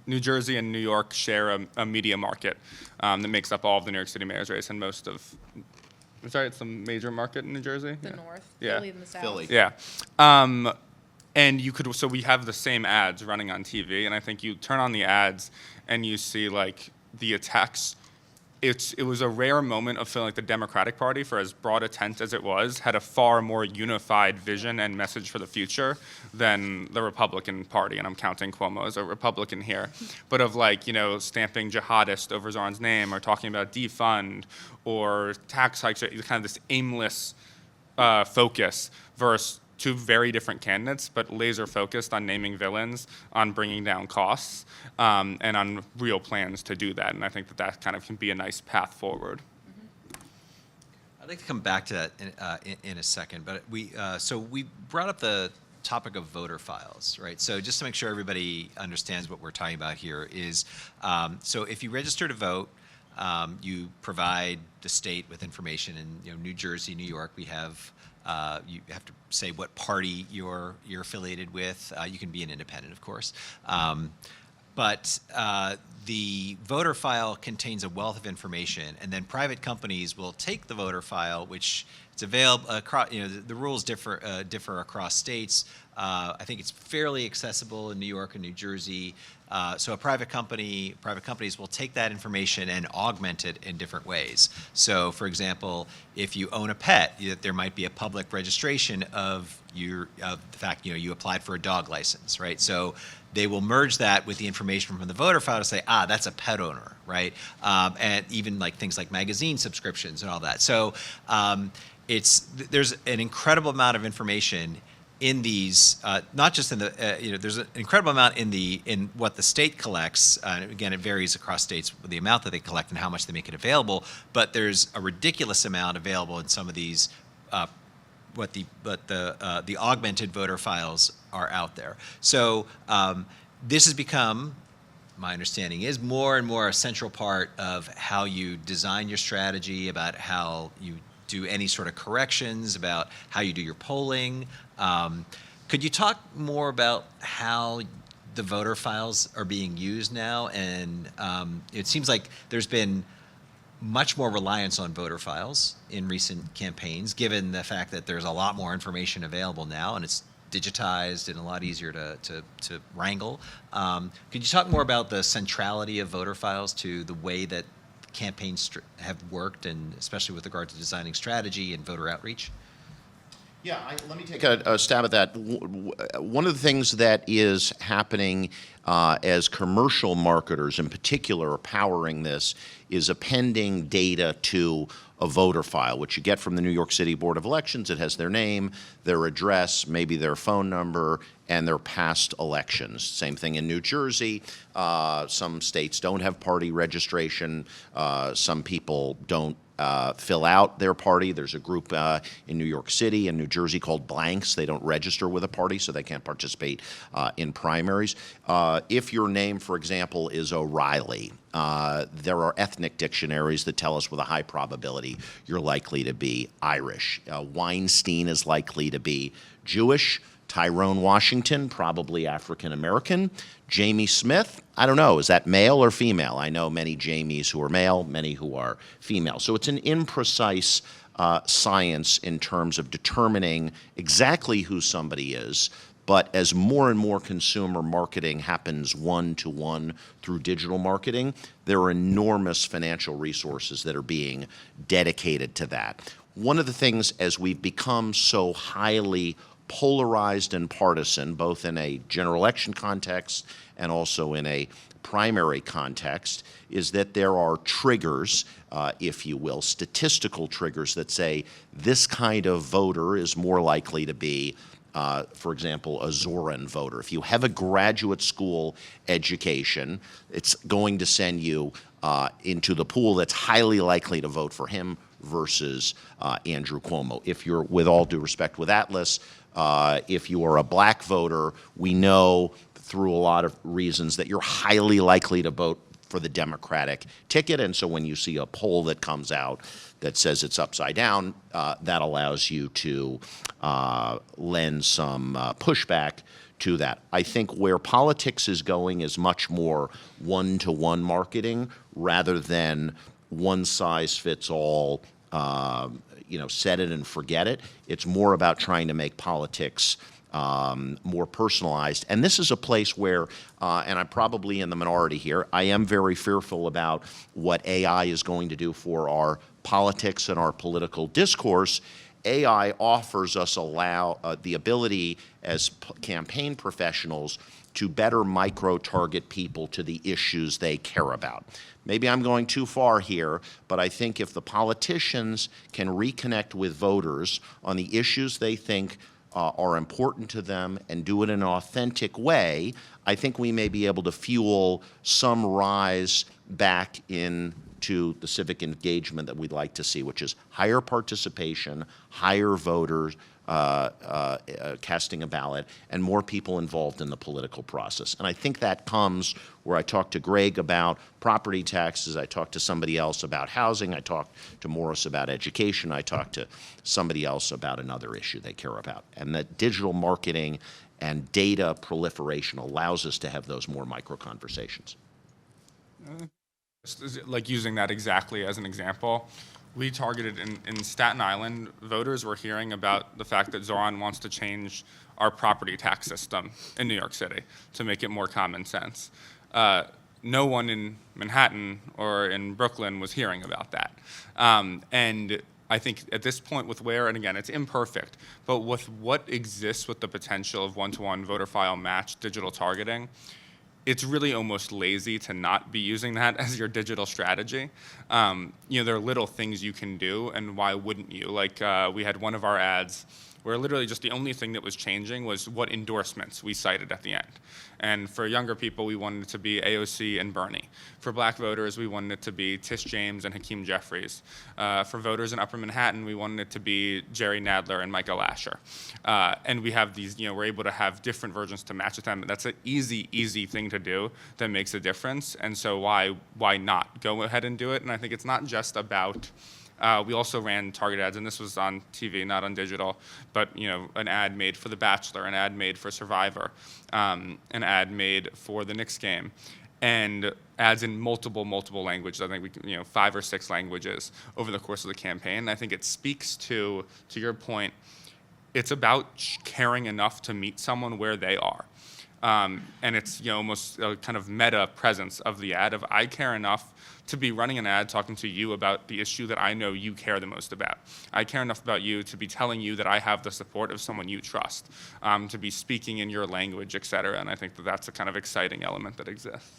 New Jersey and New York share a media market that makes up all of the New York City mayor's race and most of, I'm sorry, it's a major market in New Jersey? The North, Yeah. Philly in the South. Philly. Yeah. And so we have the same ads running on TV, and I think you turn on the ads and you see like the attacks. It was a rare moment of feeling like the Democratic Party, for as broad a tent as it was, had a far more unified vision and message for the future than the Republican Party, and I'm counting Cuomo as a Republican here, but of stamping jihadist over Zoran's name, or talking about defund, or tax hikes, kind of this aimless focus versus two very different candidates, but laser focused on naming villains, on bringing down costs, and on real plans to do that. And I think that kind of can be a nice path forward. I'd like to come back to that in a second, but we brought up the topic of voter files, right? So just to make sure everybody understands what we're talking about here is, so if you register to vote, you provide the state with information. In New Jersey, New York, we have you have to say what party you're affiliated with. You can be an independent, of course. but the voter file contains a wealth of information, and then private companies will take the voter file, which it's available across. The rules differ across states. I think it's fairly accessible in New York and New Jersey. So private companies will take that information and augment it in different ways. So, for example, if you own a pet, there might be a public registration of the fact you applied for a dog license, right? So they will merge that with the information from the voter file to say, that's a pet owner, right? And even like things like magazine subscriptions and all that. So there's an incredible amount of information in these, not just in the, there's an incredible amount in what the state collects. Again, it varies across states with the amount that they collect and how much they make it available. But there's a ridiculous amount available in some of these, the augmented voter files are out there. So this has become, my understanding is, more and more a central part of how you design your strategy, about how you do any sort of corrections, about how you do your polling. Could you talk more about how the voter files are being used now? And it seems like there's been much more reliance on voter files in recent campaigns, given the fact that there's a lot more information available now, and it's digitized and a lot easier to wrangle. Could you talk more about the centrality of voter files to the way that campaigns have worked, and especially with regard to designing strategy and voter outreach? Yeah, let me take a stab at that. One of the things that is happening as commercial marketers in particular are powering this is appending data to a voter file, which you get from the New York City Board of Elections. It has their name, their address, maybe their phone number, and their past elections. Same thing in New Jersey. Some states don't have party registration. Some people don't fill out their party. There's a group in New York City and New Jersey called blanks. They don't register with a party, so they can't participate in primaries. If your name, for example, is O'Reilly, there are ethnic dictionaries that tell us with a high probability you're likely to be Irish. Weinstein is likely to be Jewish. Tyrone Washington, probably African American. Jamie Smith, I don't know, is that male or female? I know many Jamies who are male, many who are female. So it's an imprecise science in terms of determining exactly who somebody is. But as more and more consumer marketing happens one-to-one through digital marketing, there are enormous financial resources that are being dedicated to that. One of the things, as we've become so highly polarized and partisan, both in a general election context and also in a primary context, is that there are triggers, if you will, statistical triggers that say this kind of voter is more likely to be, for example, a Zoran voter. If you have a graduate school education, it's going to send you into the pool that's highly likely to vote for him versus Andrew Cuomo. If you're, with all due respect with Atlas, if you are a black voter, we know through a lot of reasons that you're highly likely to vote for the Democratic ticket. And so when you see a poll that comes out that says it's upside down, that allows you to lend some pushback to that. I think where politics is going is much more one-to-one marketing rather than one-size-fits-all, set it and forget it. It's more about trying to make politics more personalized. And this is a place where, and I'm probably in the minority here, I am very fearful about what AI is going to do for our politics and our political discourse. AI offers us the ability as campaign professionals to better micro-target people to the issues they care about. Maybe I'm going too far here, but I think if the politicians can reconnect with voters on the issues they think are important to them and do it in an authentic way, I think we may be able to fuel some rise back in to the civic engagement that we'd like to see, which is higher participation, higher voters casting a ballot, and more people involved in the political process. And I think that comes where I talked to Greg about property taxes, I talked to somebody else about housing, I talked to Morris about education, I talked to somebody else about another issue they care about. And that digital marketing and data proliferation allows us to have those more micro conversations. Like using that exactly as an example, we targeted in Staten Island, voters were hearing about the fact that Zoran wants to change our property tax system in New York City to make it more common sense. No one in Manhattan or in Brooklyn was hearing about that. And I think at this point with where, and again, it's imperfect, but with what exists with the potential of one-to-one voter file match digital targeting, it's really almost lazy to not be using that as your digital strategy. There are little things you can do, and why wouldn't you? Like we had one of our ads where literally just the only thing that was changing was what endorsements we cited at the end. And for younger people, we wanted it to be AOC and Bernie. For black voters, we wanted it to be Tish James and Hakeem Jeffries. For voters in Upper Manhattan, we wanted it to be Jerry Nadler and Michael Asher. And we have these, we're able to have different versions to match with them. That's an easy thing to do that makes a difference. And so why not go ahead and do it? And I think it's not just about we also ran target ads, and this was on TV, not on digital, but an ad made for The Bachelor, an ad made for Survivor, an ad made for the Knicks game, and ads in multiple languages. I think 5 or 6 languages over the course of the campaign. I think it speaks to your point, it's about caring enough to meet someone where they are. And it's almost a kind of meta presence of the ad of I care enough to be running an ad talking to you about the issue that I know you care the most about. I care enough about you to be telling you that I have the support of someone you trust, to be speaking in your language, et cetera. And I think that that's a kind of exciting element that exists.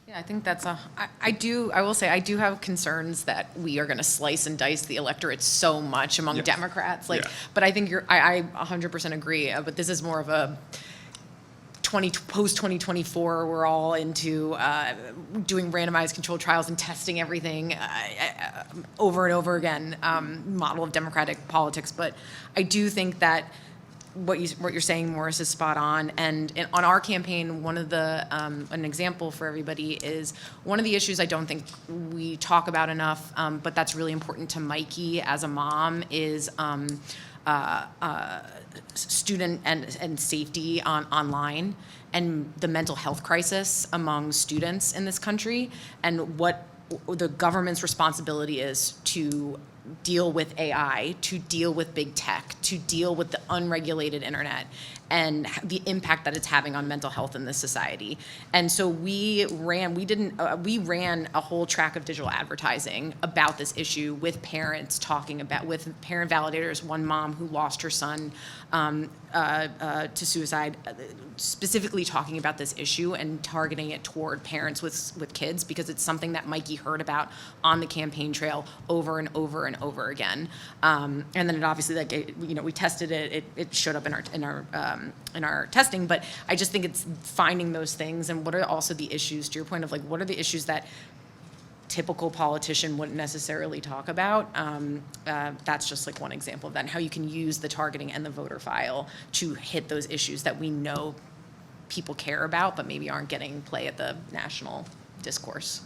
Yeah, I think that's I will say I do have concerns that we are going to slice and dice the electorate so much among Democrats. But I think I 100% agree. But this is more of a post-2024, we're all into doing randomized controlled trials and testing everything over and over again, model of democratic politics. But I do think that what you're saying, Morris, is spot on. And on our campaign, one of the an example for everybody is one of the issues I don't think we talk about enough, but that's really important to Mikey as a mom is student and safety online and the mental health crisis among students in this country and what the government's responsibility is to deal with AI, to deal with big tech, to deal with the unregulated internet and the impact that it's having on mental health in this society. And so we ran a whole track of digital advertising about this issue with parents with parent validators, one mom who lost her son to suicide, specifically talking about this issue and targeting it toward parents with kids because it's something that Mikey heard about on the campaign trail over and over and over again. And then it obviously, we tested it. It showed up in our testing. But I just think it's finding those things and what are also the issues. To your point of what are the issues that typical politician wouldn't necessarily talk about. That's just one example of that, and how you can use the targeting and the voter file to hit those issues that we know people care about, but maybe aren't getting play at the national discourse.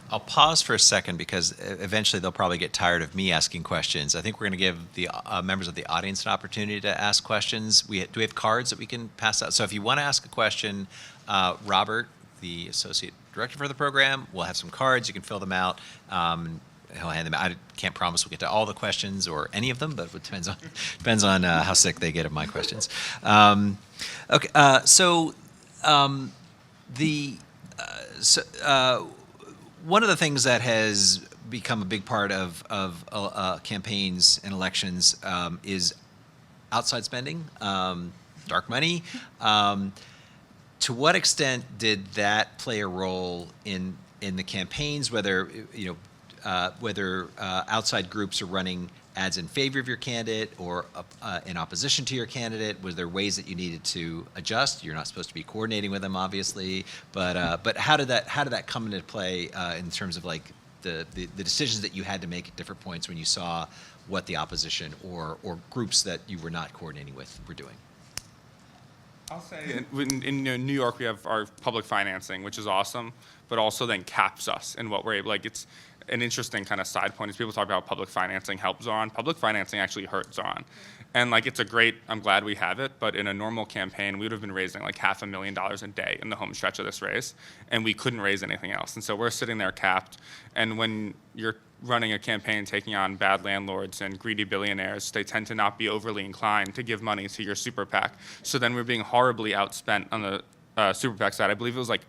I'll pause for a second because eventually they'll probably get tired of me asking questions. I think we're going to give the members of the audience an opportunity to ask questions. Do we have cards that we can pass out? So if you want to ask a question, Robert, the associate director for the program, will have some cards. You can fill them out. He'll hand them out. I can't promise we'll get to all the questions or any of them, but it depends on how sick they get of my questions. One of the things that has become a big part of campaigns and elections is outside spending, dark money. To what extent did that play a role in the campaigns? Whether outside groups are running ads in favor of your candidate or in opposition to your candidate? Was there ways that you needed to adjust? You're not supposed to be coordinating with them, obviously, but how did that come into play in terms of like the decisions that you had to make at different points when you saw what the opposition or groups that you were not coordinating with were doing? I'll say in New York, we have our public financing, which is awesome, but also then caps us in what we're able, like it's an interesting kind of side point is people talk about public financing helps Zoran. Public financing actually hurts Zoran. And like it's a great, I'm glad we have it, but in a normal campaign, we would have been raising like $500,000 a day in the home stretch of this race, and we couldn't raise anything else. And so we're sitting there capped, and when you're running a campaign taking on bad landlords and greedy billionaires, they tend to not be overly inclined to give money to your super PAC. So then we're being horribly outspent on the super PAC side. I believe it was like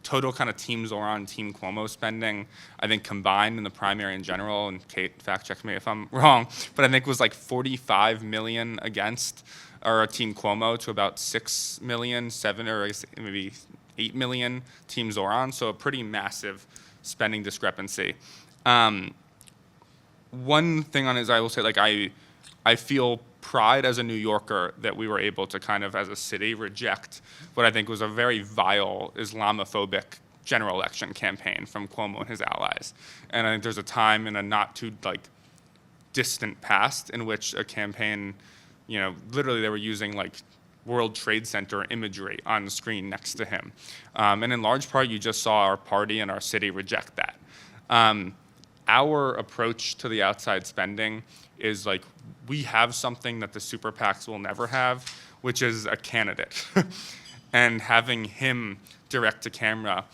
total kind of Team Zoran, Team Cuomo spending, I think combined in the primary in general, and Kate, fact check me if I'm wrong, but I think it was like 45 million against or Team Cuomo to about 6 million, 7 or maybe 8 million Team Zoran, so a pretty massive spending discrepancy. One thing on is I will say, like I feel pride as a New Yorker that we were able to kind of, as a city, reject what I think was a very vile Islamophobic general election campaign from Cuomo and his allies. And I think there's a time in a not too like distant past in which a campaign, you know, literally they were using like World Trade Center imagery on the screen next to him. And in large part, you just saw our party and our city reject that. Our approach to the outside spending is like, we have something that the super PACs will never have, which is a candidate. And having him direct to camera,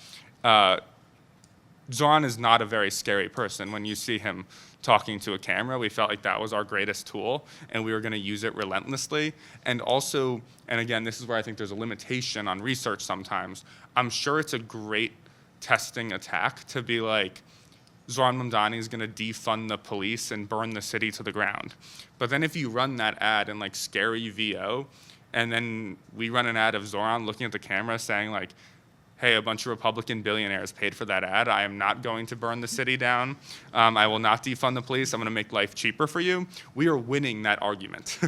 Zoran is not a very scary person. When you see him talking to a camera, we felt like that was our greatest tool, and we were gonna use it relentlessly. And also, and again, this is where I think there's a limitation on research sometimes, I'm sure it's a great testing attack to be like, Zoran Mamdani is going to defund the police and burn the city to the ground. But then if you run that ad in like scary VO, and then we run an ad of Zoran looking at the camera saying like, hey, a bunch of Republican billionaires paid for that ad. I am not going to burn the city down. I will not defund the police. I'm going to make life cheaper for you. We are winning that argument.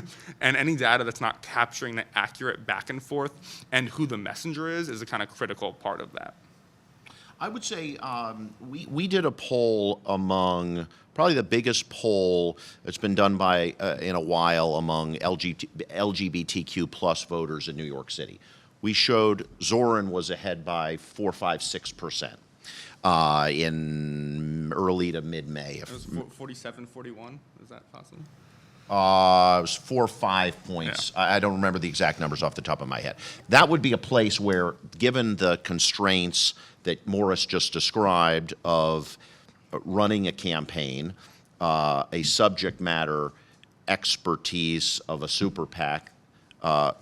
And any data that's not capturing the accurate back and forth and who the messenger is a kind of critical part of that. I would say we did a poll among, probably the biggest poll that's been done by in a while among LGBTQ plus voters in New York City. We showed Zoran was ahead by 4, 5, 6% in early to mid-May. It was 47, 41, is that possible? It was 4 or 5 points. Yeah. I don't remember the exact numbers off the top of my head. That would be a place where, given the constraints that Morris just described of running a campaign, a subject matter expertise of a super PAC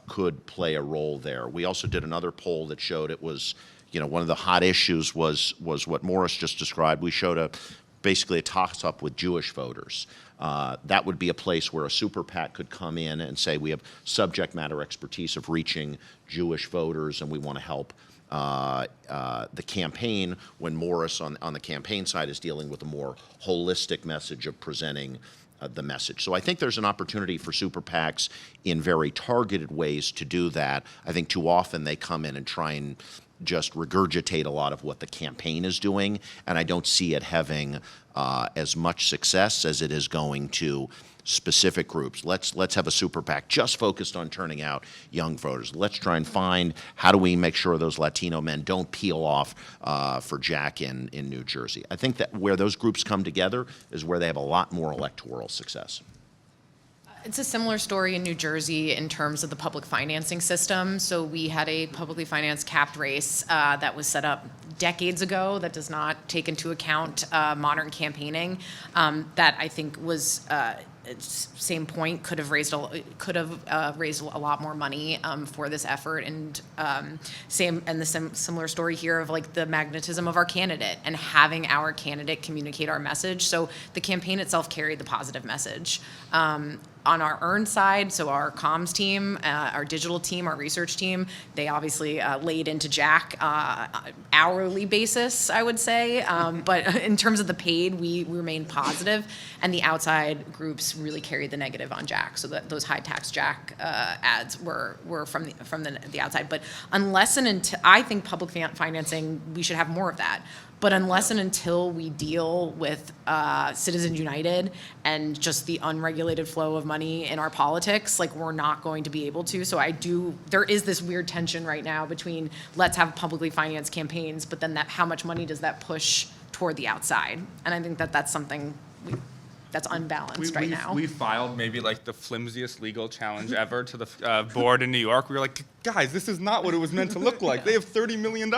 could play a role there. We also did another poll that showed it was, you know, one of the hot issues was what Morris just described. We showed basically a toss-up with Jewish voters. That would be a place where a super PAC could come in and say, we have subject matter expertise of reaching Jewish voters, and we want to help the campaign, when Morris on the campaign side is dealing with a more holistic message of presenting the message. So I think there's an opportunity for super PACs in very targeted ways to do that. I think too often they come in and try and just regurgitate a lot of what the campaign is doing, and I don't see it having as much success as it is going to specific groups. Let's have a super PAC just focused on turning out young voters. Let's try and find how do we make sure those Latino men don't peel off for Jack in New Jersey. I think that where those groups come together is where they have a lot more electoral success. It's a similar story in New Jersey in terms of the public financing system. So we had a publicly financed capped race that was set up decades ago that does not take into account modern campaigning. That I think was same point, could have raised a lot more money for this effort, and similar story here of like the magnetism of our candidate and having our candidate communicate our message. So the campaign itself carried the positive message. on our earned side, so our comms team, our digital team, our research team, they obviously laid into Jack hourly basis, I would say. But in terms of the paid, we remain positive, and the outside groups really carried the negative on Jack. So that those high tax Jack ads were from the outside. But unless and until, I think public financing, we should have more of that. But unless and until we deal with Citizens United and just the unregulated flow of money in our politics, like, we're not going to be able to. So there is this weird tension right now between let's have publicly financed campaigns, but then how much money does that push toward the outside? And I think that's something that's unbalanced right now. We filed maybe like the flimsiest legal challenge ever to the board in New York. We were like, guys, this is not what it was meant to look like. They have $30 million.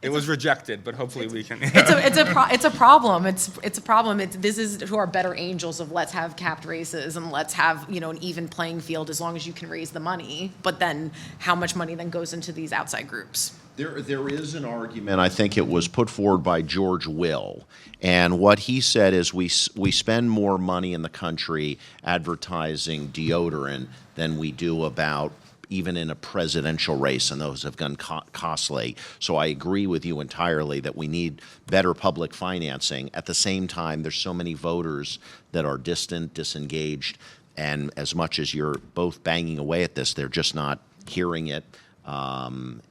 It was rejected, but hopefully we can. It's a problem. It's a problem. This is to our better angels of let's have capped races and let's have an even playing field as long as you can raise the money. But then how much money then goes into these outside groups? There is an argument, I think it was put forward by George Will, and what he said is we spend more money in the country advertising deodorant than we do about even in a presidential race, and those have gone costly. So I agree with you entirely that we need better public financing. At the same time, there's so many voters that are distant, disengaged, and as much as you're both banging away at this, they're just not hearing it, and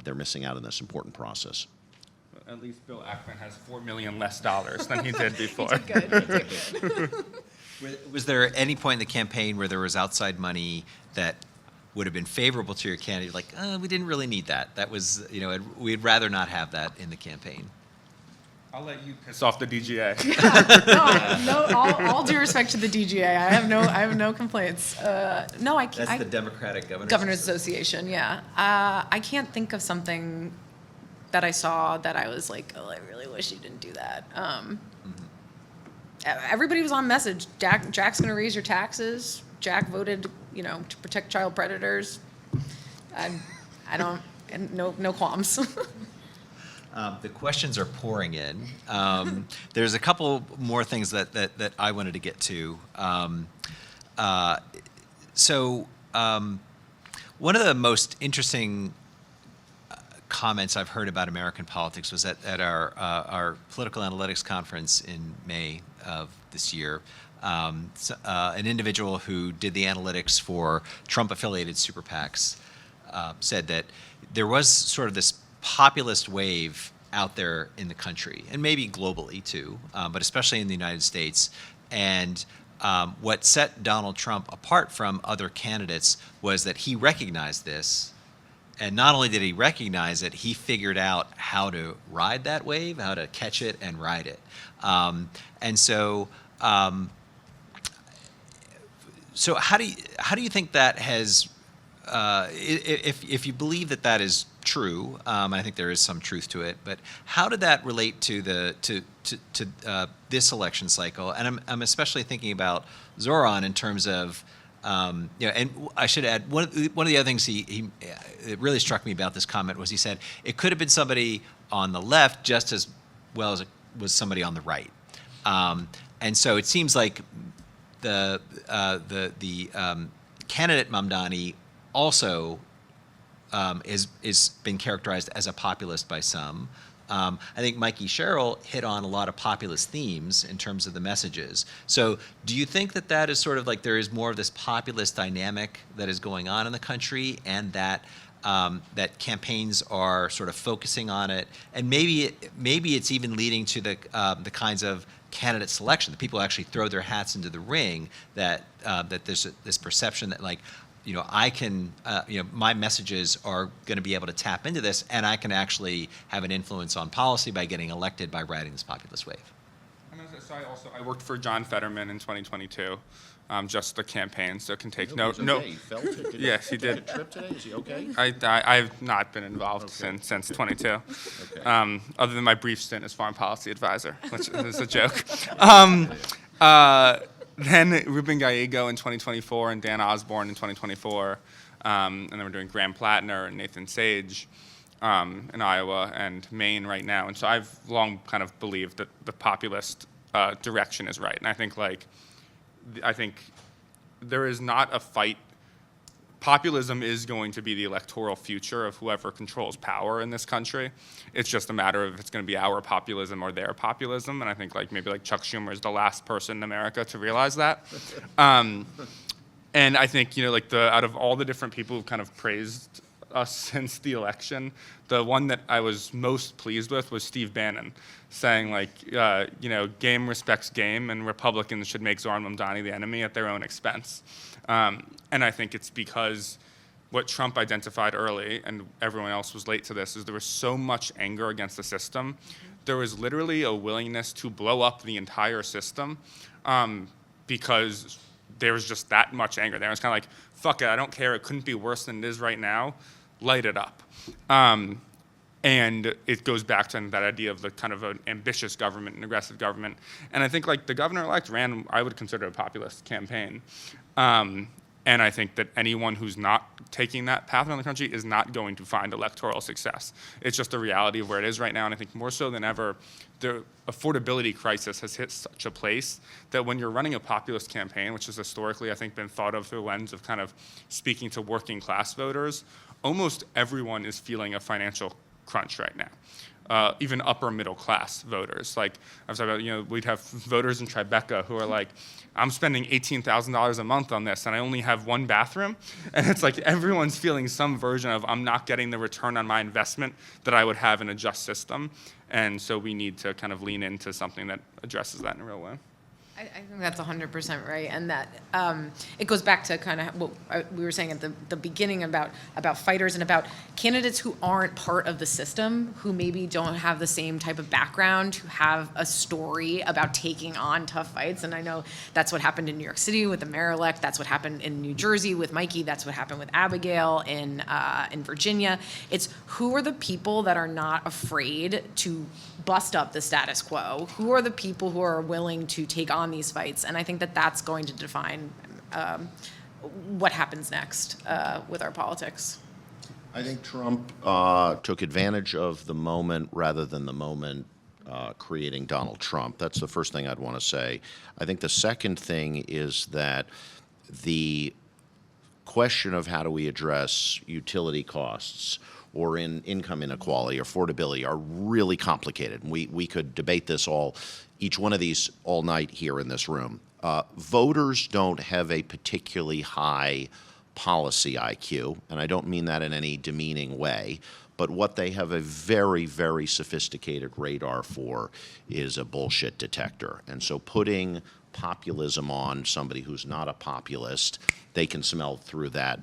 they're missing out on this important process. At least Bill Ackman has $4 million less than he did before. He did good. Was there any point in the campaign where there was outside money that would have been favorable to your candidate, like, we didn't really need that. That was, we'd rather not have that in the campaign? I'll let you piss off the DGA. All due respect to the DGA, I have no complaints. No, I can't. That's the Democratic Governors Association, yeah. I can't think of something that I saw that I was like, oh, I really wish you didn't do that. Everybody was on message. Jack's going to raise your taxes. Jack voted, to protect child predators. I don't, and no qualms. The questions are pouring in. There's a couple more things that I wanted to get to. One of the most interesting comments I've heard about American politics was at our political analytics conference in May of this year. An individual who did the analytics for Trump-affiliated super PACs said that there was sort of this populist wave out there in the country, and maybe globally too, but especially in the United States. And what set Donald Trump apart from other candidates was that he recognized this. And not only did he recognize it, he figured out how to ride that wave, how to catch it and ride it. So how do you think that has, if you believe that is true, and I think there is some truth to it, but how did that relate to this election cycle? And I'm especially thinking about Zoran in terms of, and I should add, one of the other things it really struck me about this comment was he said it could have been somebody on the left just as well as it was somebody on the right. And so it seems like the candidate Mamdani also is been characterized as a populist by some. I think Mikey Sherrill hit on a lot of populist themes in terms of the messages. So do you think that is sort of like there is more of this populist dynamic that is going on in the country, and that campaigns are sort of focusing on it, and maybe it's even leading to the kinds of candidate selection, that people actually throw their hats into the ring, that there's this perception that, like, I can, my messages are going to be able to tap into this, and I can actually have an influence on policy by getting elected by riding this populist wave. I worked for John Fetterman in 2022, just the campaign, so it can take No. He felt it. Yes, he did. Took a trip today? Is he okay? I've not been involved since 22, Okay. other than my brief stint as foreign policy advisor, which is a joke. Then Ruben Gallego in 2024 and Dan Osborne in 2024, and then we're doing Graham Plattner and Nathan Sage in Iowa and Maine right now. And so I've long kind of believed that the populist direction is right. And I think, like, I think there is not a fight. Populism is going to be the electoral future of whoever controls power in this country. It's just a matter of if it's going to be our populism or their populism, and I think maybe Chuck Schumer is the last person in America to realize that. And I think out of all the different people who've kind of praised us since the election, the one that I was most pleased with was Steve Bannon, saying game respects game, and Republicans should make Zohran Mamdani the enemy at their own expense. And I think it's because what Trump identified early, and everyone else was late to this, is there was so much anger against the system. There was literally a willingness to blow up the entire system because there was just that much anger there. It was kind of like, fuck it, I don't care, it couldn't be worse than it is right now, light it up. And it goes back to that idea of the kind of an ambitious government, an aggressive government. And I think the governor-elect ran, I would consider a populist campaign. And I think that anyone who's not taking that path around the country is not going to find electoral success. It's just the reality of where it is right now. And I think more so than ever, the affordability crisis has hit such a place that when you're running a populist campaign, which has historically, I think, been thought of through the lens of kind of speaking to working class voters, almost everyone is feeling a financial crunch right now. Even upper middle class voters. I was talking about, we'd have voters in Tribeca who are I'm spending $18,000 a month on this and I only have one bathroom. And it's everyone's feeling some version of I'm not getting the return on my investment that I would have in a just system. And so we need to kind of lean into something that addresses that in a real way. I think that's 100% right, and that it goes back to kind of what we were saying at the beginning about fighters and about candidates who aren't part of the system, who maybe don't have the same type of background, who have a story about taking on tough fights. And I know that's what happened in New York City with the mayor-elect. That's what happened in New Jersey with Mikey. That's what happened with Abigail in Virginia. It's who are the people that are not afraid to bust up the status quo? Who are the people who are willing to take on these fights? And I think that that's going to define what happens next with our politics. I think Trump took advantage of the moment rather than the moment creating Donald Trump. That's the first thing I'd want to say. I think the second thing is that the question of how do we address utility costs or in income inequality, affordability, are really complicated. We could debate this each one of these all night here in this room. Voters don't have a particularly high policy IQ, and I don't mean that in any demeaning way, but what they have a very, very sophisticated radar for is a bullshit detector. And so putting populism on somebody who's not a populist, they can smell through that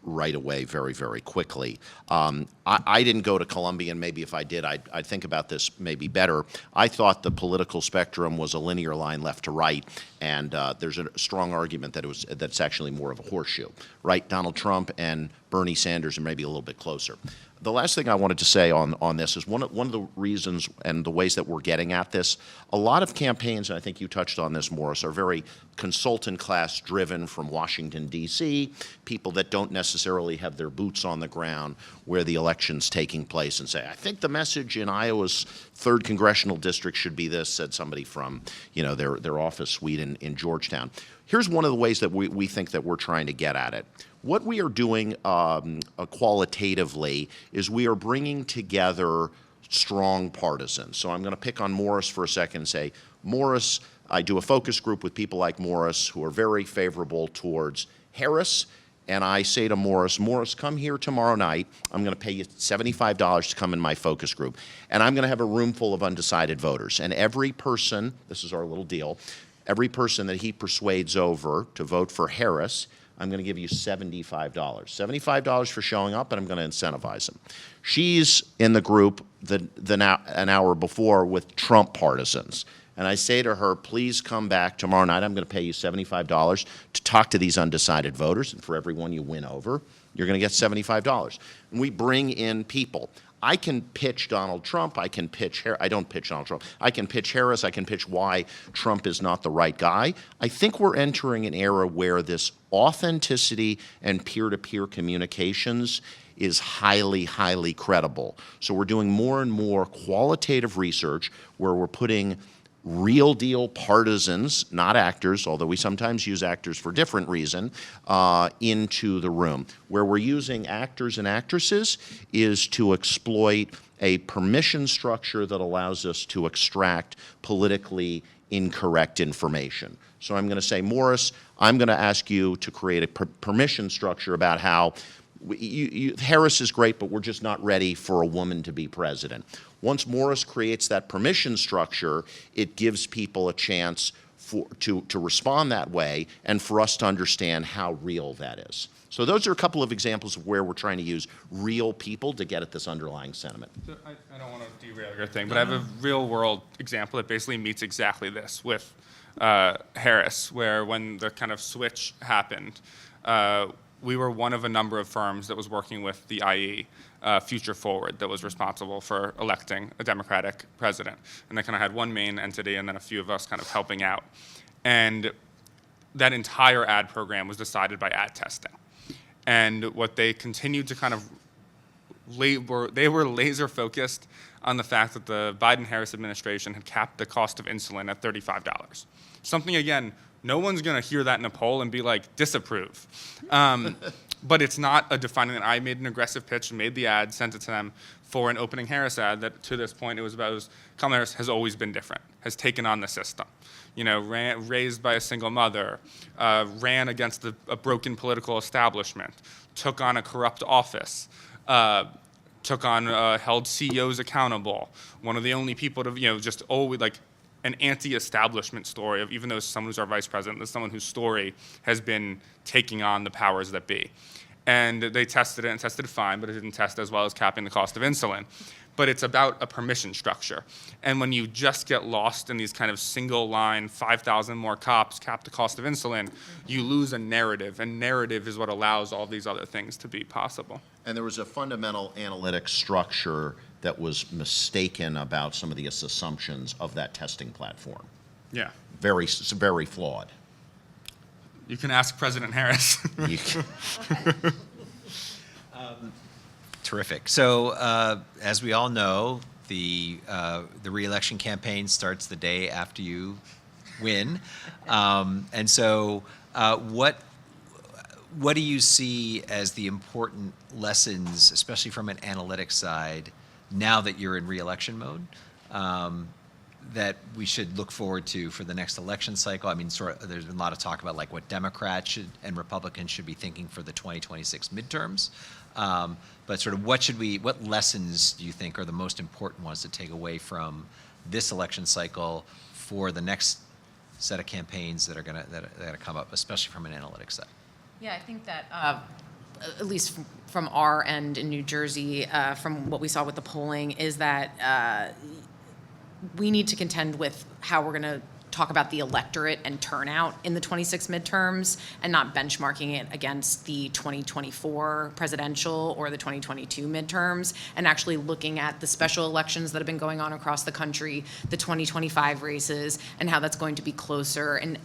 right away very, very quickly. I didn't go to Columbia, and maybe if I did, I'd think about this maybe better. I thought the political spectrum was a linear line left to right, and there's a strong argument that that's actually more of a horseshoe, right? Donald Trump and Bernie Sanders are maybe a little bit closer. The last thing I wanted to say on this is one of the reasons and the ways that we're getting at this, a lot of campaigns, and I think you touched on this, Morris, are very consultant class driven from Washington, D.C., people that don't necessarily have their boots on the ground where the election's taking place and say, I think the message in Iowa's 3rd congressional district should be this, said somebody from their office suite in Georgetown. Here's one of the ways that we think that we're trying to get at it. What we are doing qualitatively is we are bringing together strong partisans. So I'm going to pick on Morris for a second and say, Morris, I do a focus group with people like Morris who are very favorable towards Harris, and I say to Morris, come here tomorrow night. I'm going to pay you $75 to come in my focus group, and I'm going to have a room full of undecided voters. And every person, this is our little deal, every person that he persuades over to vote for Harris, I'm going to give you $75. $75 for showing up, and I'm going to incentivize him. She's in the group an hour before with Trump partisans. And I say to her, please come back tomorrow night. I'm going to pay you $75 to talk to these undecided voters. And for everyone you win over, you're going to get $75. And we bring in people. I can pitch Donald Trump. I can pitch Harris. I don't pitch Donald Trump. I can pitch Harris. I can pitch why Trump is not the right guy. I think we're entering an era where this authenticity and peer-to-peer communications is highly, highly credible. So we're doing more and more qualitative research where we're putting real deal partisans, not actors, although we sometimes use actors for different reason, into the room. Where we're using actors and actresses is to exploit a permission structure that allows us to extract politically incorrect information. So I'm going to say, Morris, I'm going to ask you to create a permission structure about how Harris is great, but we're just not ready for a woman to be president. Once Morris creates that permission structure, it gives people a chance to respond that way and for us to understand how real that is. So those are a couple of examples of where we're trying to use real people to get at this underlying sentiment. So I don't want to derail your thing, but I have a real world example that basically meets exactly this with Harris, where when the kind of switch happened, we were one of a number of firms that was working with the IE, Future Forward, that was responsible for electing a Democratic president. And they kind of had one main entity and then a few of us kind of helping out. And that entire ad program was decided by ad testing. And what they continued to kind of, they were laser focused on the fact that the Biden-Harris administration had capped the cost of insulin at $35. Something, again, no one's going to hear that in a poll and be like, disapprove. But it's not a defining that. I made an aggressive pitch, made the ad, sent it to them for an opening Harris ad that to this point it was about Kamala Harris has always been different, has taken on the system. You know, raised by a single mother, ran against a broken political establishment, took on a corrupt office, held CEOs accountable. One of the only people to, just always like an anti-establishment story of, even though someone who's our vice president, there's someone whose story has been taking on the powers that be. And they tested it and tested it fine, but it didn't test as well as capping the cost of insulin. But it's about a permission structure. And when you just get lost in these kind of single line, 5,000 more cops, cap the cost of insulin, you lose a narrative. And narrative is what allows all these other things to be possible. And there was a fundamental analytic structure that was mistaken about some of the assumptions of that testing platform. Yeah. Very flawed. You can ask President Harris. Terrific. So, as we all know, the re-election campaign starts the day after you win, and so what do you see as the important lessons, especially from an analytics side, now that you're in re-election mode, that we should look forward to for the next election cycle? I mean, there's been a lot of talk about like what Democrats and Republicans should be thinking for the 2026 midterms. But sort of what lessons do you think are the most important ones to take away from this election cycle for the next set of campaigns that are gonna come up, especially from an analytics side? Yeah, I think that at least from our end in New Jersey, from what we saw with the polling, is that we need to contend with how we're going to talk about the electorate and turnout in the 26 midterms and not benchmarking it against the 2024 presidential or the 2022 midterms, and actually looking at the special elections that have been going on across the country, the 2025 races, and how that's going to be closer. And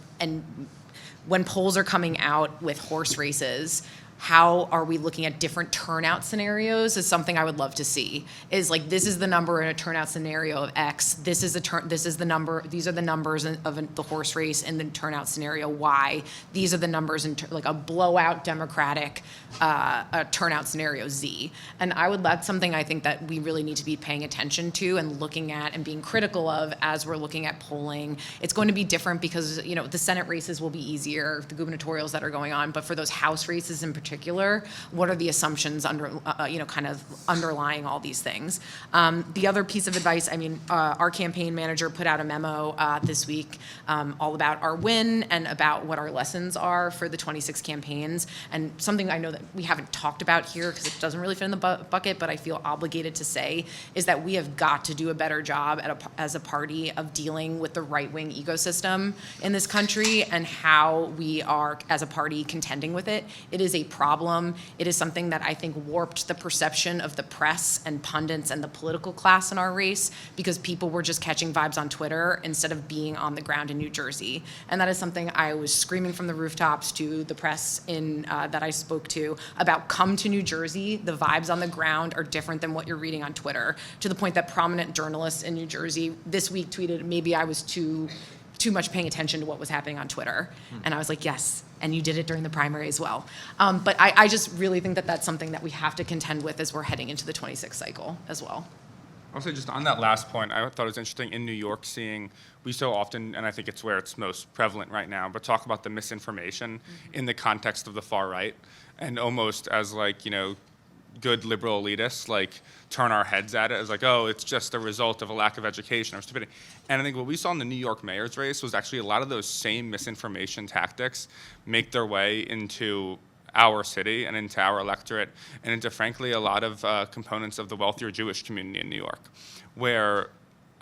when polls are coming out with horse races, how are we looking at different turnout scenarios is something I would love to see. Is like, this is the number in a turnout scenario of X. This is the number. These are the numbers of the horse race in the turnout scenario Y. These are the numbers in like a blowout Democratic a turnout scenario Z. And that's something I think that we really need to be paying attention to and looking at and being critical of as we're looking at polling. It's going to be different because the Senate races will be easier, the gubernatorials that are going on, but for those House races in particular, what are the assumptions kind of underlying all these things? The other piece of advice, our campaign manager put out a memo this week all about our win and about what our lessons are for the 26 campaigns. And something I know that we haven't talked about here because it doesn't really fit in the bucket, but I feel obligated to say is that we have got to do a better job as a party of dealing with the right-wing ecosystem in this country and how we are, as a party, contending with it. It is a problem. It is something that I think warped the perception of the press and pundits and the political class in our race, because people were just catching vibes on Twitter instead of being on the ground in New Jersey. And that is something I was screaming from the rooftops to the press that I spoke to about: come to New Jersey. The vibes on the ground are different than what you're reading on Twitter, to the point that prominent journalists in New Jersey this week tweeted maybe I was too much paying attention to what was happening on Twitter. And I was like, yes, and you did it during the primary as well. But I just really think that that's something that we have to contend with as we're heading into the 26th cycle as well. I'll say just on that last point, I thought it was interesting in New York we so often, and I think it's where it's most prevalent right now, but talk about the misinformation in the context of the far right, and almost as good liberal elitists, turn our heads at it as oh, it's just a result of a lack of education or stupidity. And I think what we saw in the New York mayor's race was actually a lot of those same misinformation tactics make their way into our city and into our electorate and into, frankly, a lot of components of the wealthier Jewish community in New York, where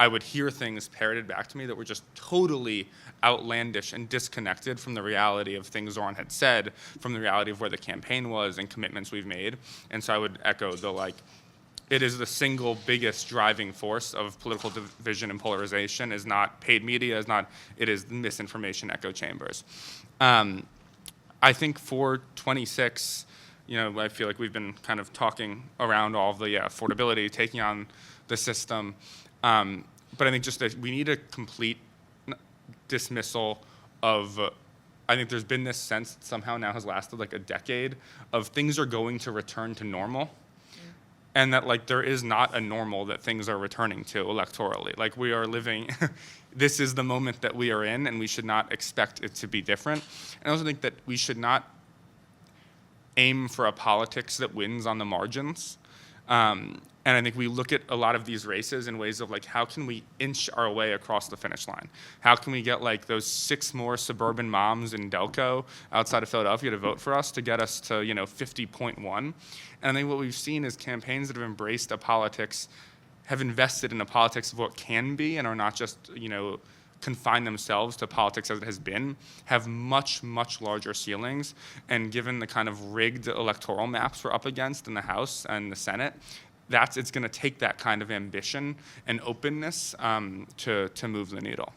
I would hear things parroted back to me that were just totally outlandish and disconnected from the reality of things Zoran had said, from the reality of where the campaign was and commitments we've made. And so I would echo it is the single biggest driving force of political division and polarization is not paid media, it is misinformation echo chambers. I think for 26, I feel like we've been kind of talking around all of the affordability, taking on the system. But I think just that we need a complete dismissal of, I think there's been this sense that somehow now has lasted a decade of things are going to return to normal. And that there is not a normal that things are returning to electorally. We are living, this is the moment that we are in, and we should not expect it to be different. And I also think that we should not aim for a politics that wins on the margins. And I think we look at a lot of these races in ways of how can we inch our way across the finish line? How can we get those 6 more suburban moms in Delco outside of Philadelphia to vote for us to get us to 50.1? And I think what we've seen is campaigns that have embraced a politics, have invested in a politics of what can be and are not just confine themselves to politics as it has been, have much, much larger ceilings. And given the kind of rigged electoral maps we're up against in the House and the Senate, it's going to take that kind of ambition and openness to move the needle.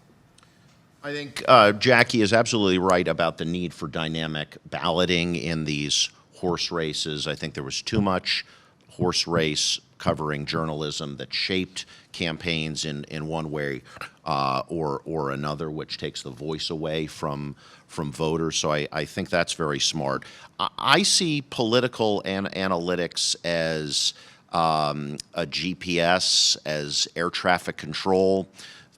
I think Jackie is absolutely right about the need for dynamic balloting in these horse races. I think there was too much horse race covering journalism that shaped campaigns in one way or another, which takes the voice away from voters. So I think that's very smart. I see political analytics as a GPS, as air traffic control.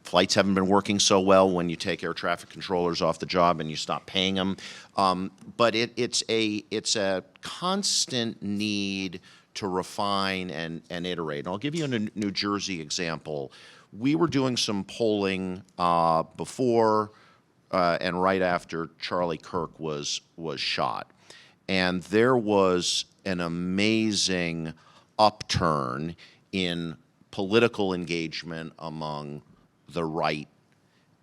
Flights haven't been working so well when you take air traffic controllers off the job and you stop paying them. But it's a constant need to refine and iterate. And I'll give you a New Jersey example. We were doing some polling before and right after Charlie Kirk was shot. And there was an amazing upturn in political engagement among the right.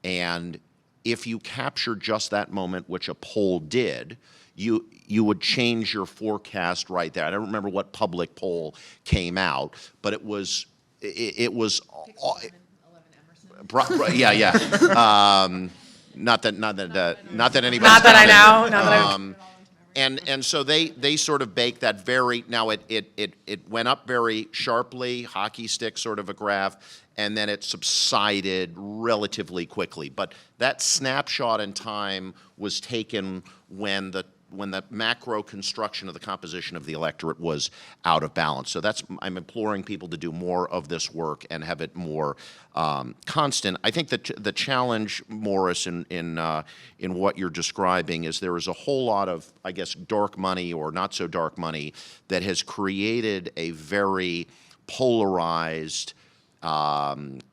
And if you capture just that moment, which a poll did, you would change your forecast right there. I don't remember what public poll came out, but it was yeah. Not that anybody. Not that I know. Not that I. And so they sort of baked that very, now it went up very sharply, hockey stick sort of a graph, and then it subsided relatively quickly. But that snapshot in time was taken when the macro construction of the composition of the electorate was out of balance. So I'm imploring people to do more of this work and have it more constant. I think that the challenge, Morris, in what you're describing is there is a whole lot of, I guess, dark money or not so dark money that has created a very polarized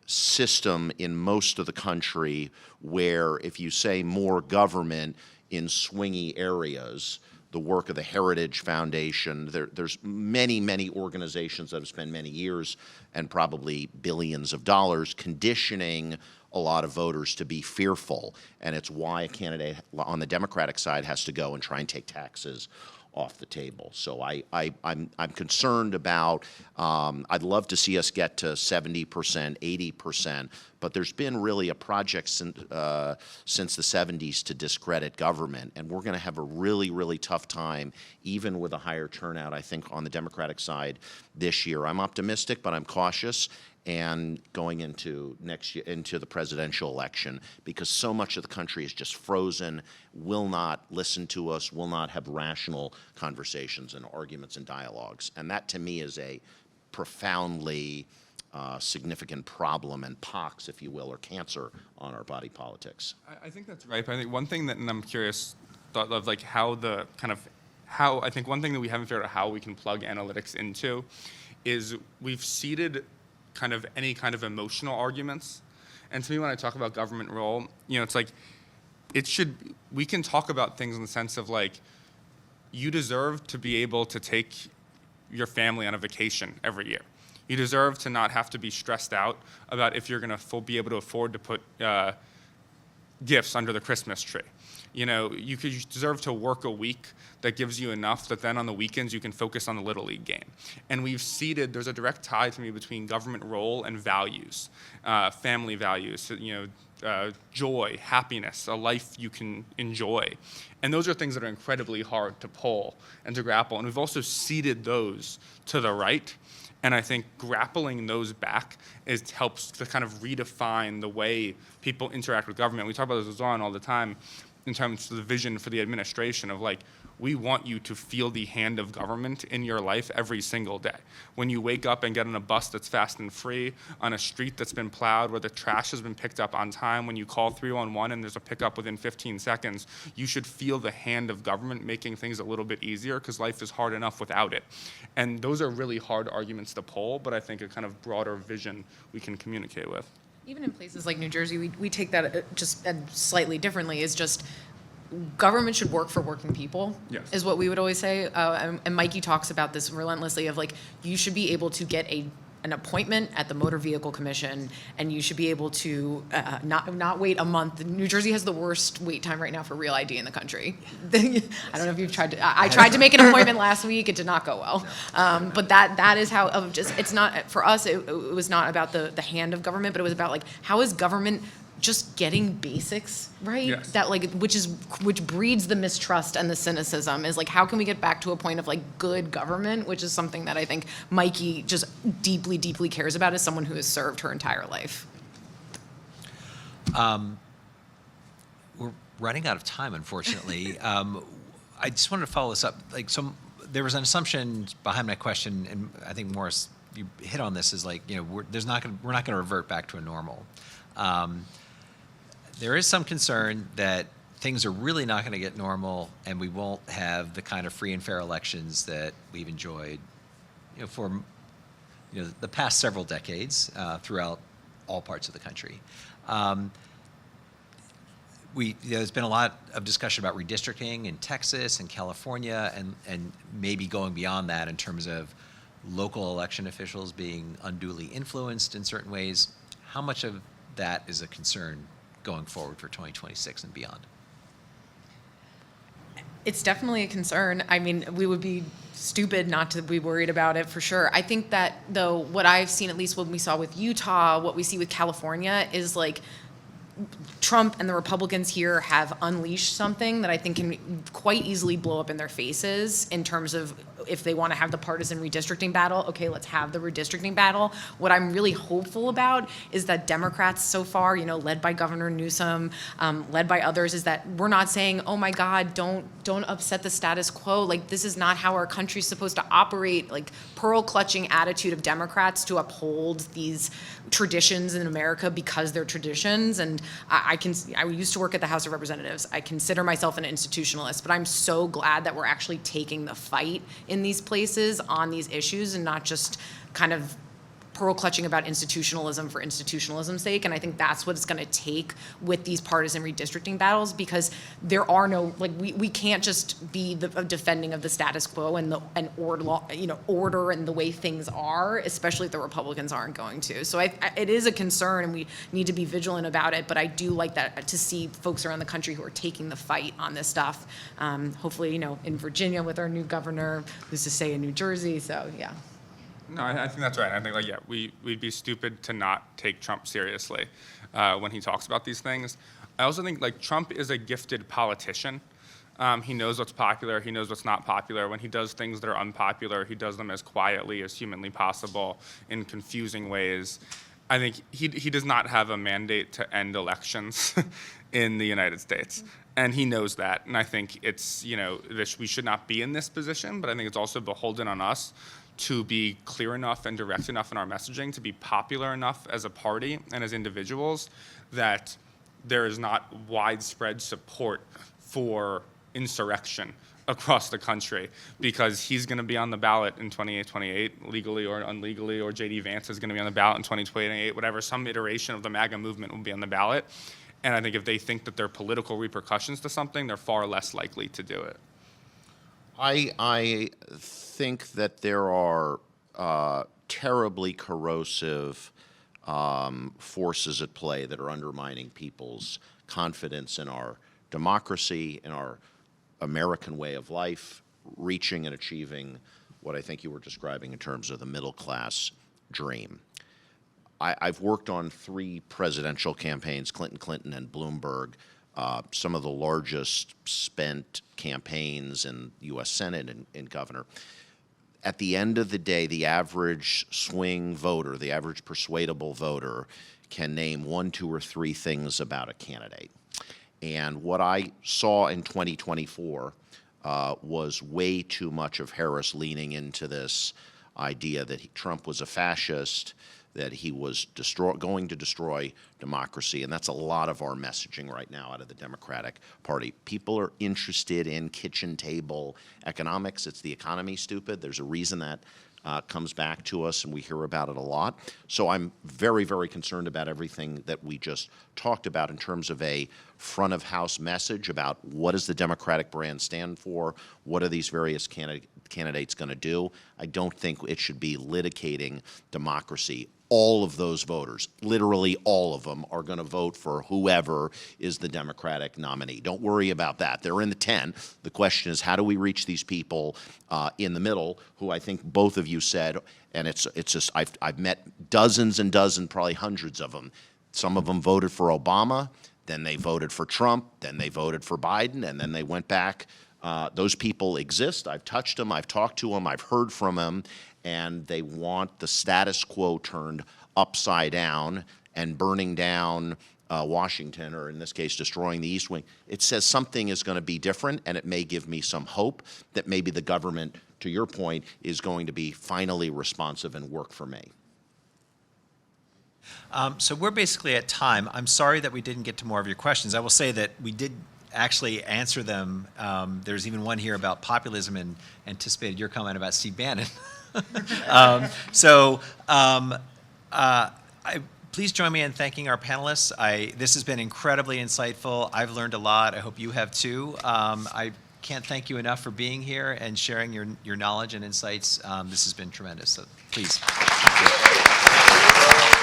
system in most of the country where if you say more government in swingy areas, the work of the Heritage Foundation, there's many organizations that have spent many years and probably billions of dollars conditioning a lot of voters to be fearful. And it's why a candidate on the Democratic side has to go and try and take taxes off the table. So I'm concerned about, I'd love to see us get to 70%, 80%, but there's been really a project since the 70s to discredit government, and we're going to have a really, really tough time, even with a higher turnout, I think, on the Democratic side this year. I'm optimistic, but I'm cautious, and going into next year, into the presidential election, because so much of the country is just frozen, will not listen to us, will not have rational conversations and arguments and dialogues. And that, to me, is a profoundly significant problem and pox, if you will, or cancer on our body politics. I think that's right. But I think one thing that, and I'm curious, thought of like how I think one thing that we haven't figured out how we can plug analytics into is we've seeded kind of any kind of emotional arguments. And to me, when I talk about government role, it's like, we can talk about things in the sense of like, you deserve to be able to take your family on a vacation every year. You deserve to not have to be stressed out about if you're going to be able to afford to put gifts under the Christmas tree. You deserve to work a week that gives you enough that then on the weekends you can focus on the Little League game. And we've seeded, there's a direct tie to me between government role and values, family values, joy, happiness, a life you can enjoy. And those are things that are incredibly hard to pull and to grapple. And we've also seeded those to the right. And I think grappling those back helps to kind of redefine the way people interact with government. We talk about this all the time in terms of the vision for the administration of like, we want you to feel the hand of government in your life every single day. When you wake up and get on a bus that's fast and free, on a street that's been plowed, where the trash has been picked up on time, when you call 311 and there's a pickup within 15 seconds, you should feel the hand of government making things a little bit easier because life is hard enough without it. And those are really hard arguments to pull, but I think a kind of broader vision we can communicate with. Even in places like New Jersey, we take that just slightly differently, is just government should work for working people, Yes. is what we would always say. And Mikey talks about this relentlessly of like, you should be able to get an appointment at the Motor Vehicle Commission, and you should be able to not wait a month. New Jersey has the worst wait time right now for real ID in the country. I don't know if you've tried to, I tried to make an appointment last week, it did not go well. But that is how, it's not, for us, it was not about the hand of government, but it was about like, how is government just getting basics right? Yes. That like, which breeds the mistrust and the cynicism, is like, how can we get back to a point of like good government, which is something that I think Mikey just deeply, deeply cares about as someone who has served her entire life. We're running out of time, unfortunately. I just wanted to follow this up. So there was an assumption behind my question, and I think Morris, you hit on this, is like, we're not going to revert back to a normal. There is some concern that things are really not going to get normal, and we won't have the kind of free and fair elections that we've enjoyed, for the past several decades throughout all parts of the country. There's been a lot of discussion about redistricting in Texas and California, and maybe going beyond that in terms of local election officials being unduly influenced in certain ways. How much of that is a concern going forward for 2026 and beyond? It's definitely a concern. I mean, we would be stupid not to be worried about it, for sure. I think that, though, what I've seen, at least what we saw with Utah, what we see with California, is like Trump and the Republicans here have unleashed something that I think can quite easily blow up in their faces in terms of if they want to have the partisan redistricting battle. Okay, let's have the redistricting battle. What I'm really hopeful about is that Democrats so far, led by Governor Newsom, led by others, is that we're not saying, oh my God, don't upset the status quo. Like, this is not how our country's supposed to operate. Like, pearl clutching attitude of Democrats to uphold these traditions in America because they're traditions. And I used to work at the House of Representatives. I consider myself an institutionalist, but I'm so glad that we're actually taking the fight in these places on these issues and not just kind of pearl clutching about institutionalism for institutionalism's sake. And I think that's what it's going to take with these partisan redistricting battles, because there are no, like, we can't just be the defending of the status quo and order and the way things are, especially if the Republicans aren't going to. So it is a concern, and we need to be vigilant about it. But I do like that, to see folks around the country who are taking the fight on this stuff. Hopefully, in Virginia with our new governor, who's to say in New Jersey. So yeah. No, I think that's right. I think, like, yeah, we'd be stupid to not take Trump seriously when he talks about these things. I also think, like, Trump is a gifted politician. He knows what's popular. He knows what's not popular. When he does things that are unpopular, he does them as quietly as humanly possible in confusing ways. I think he does not have a mandate to end elections in the United States. And he knows that. And I think it's, we should not be in this position, but I think it's also beholden on us to be clear enough and direct enough in our messaging, to be popular enough as a party and as individuals that there is not widespread support for insurrection across the country, because he's going to be on the ballot in 2028, legally or unlegally, or J.D. Vance is going to be on the ballot in 2028, whatever, some iteration of the MAGA movement will be on the ballot. And I think if they think that there are political repercussions to something, they're far less likely to do it. I think that there are terribly corrosive forces at play that are undermining people's confidence in our democracy, in our American way of life, reaching and achieving what I think you were describing in terms of the middle class dream. I've worked on 3 presidential campaigns, Clinton, and Bloomberg, some of the largest spent campaigns in U.S. Senate and governor. At the end of the day, the average swing voter, the average persuadable voter, can name 1, 2, or 3 things about a candidate. And what I saw in 2024 was way too much of Harris leaning into this idea that Trump was a fascist, that he was going to destroy democracy, and that's a lot of our messaging right now out of the Democratic Party. People are interested in kitchen table economics. It's the economy, stupid. There's a reason that comes back to us, and we hear about it a lot. So I'm very, very concerned about everything that we just talked about in terms of a front-of-house message about what does the Democratic brand stand for, what are these various candidates going to do. I don't think it should be litigating democracy. All of those voters, literally all of them, are going to vote for whoever is the Democratic nominee. Don't worry about that. They're in the 10. The question is, how do we reach these people in the middle, who I think both of you said, and it's just, I've met dozens and dozens, probably hundreds of them. Some of them voted for Obama, then they voted for Trump, then they voted for Biden, and then they went back. Those people exist. I've touched them. I've talked to them. I've heard from them. And they want the status quo turned upside down and burning down Washington, or in this case, destroying the East Wing. It says something is going to be different, and it may give me some hope that maybe the government, to your point, is going to be finally responsive and work for me. So we're basically at time. I'm sorry that we didn't get to more of your questions. I will say that we did actually answer them. There's even one here about populism, and anticipated your comment about Steve Bannon. Please join me in thanking our panelists. This has been incredibly insightful. I've learned a lot. I hope you have too. I can't thank you enough for being here and sharing your knowledge and insights. This has been tremendous. So please. Thank you.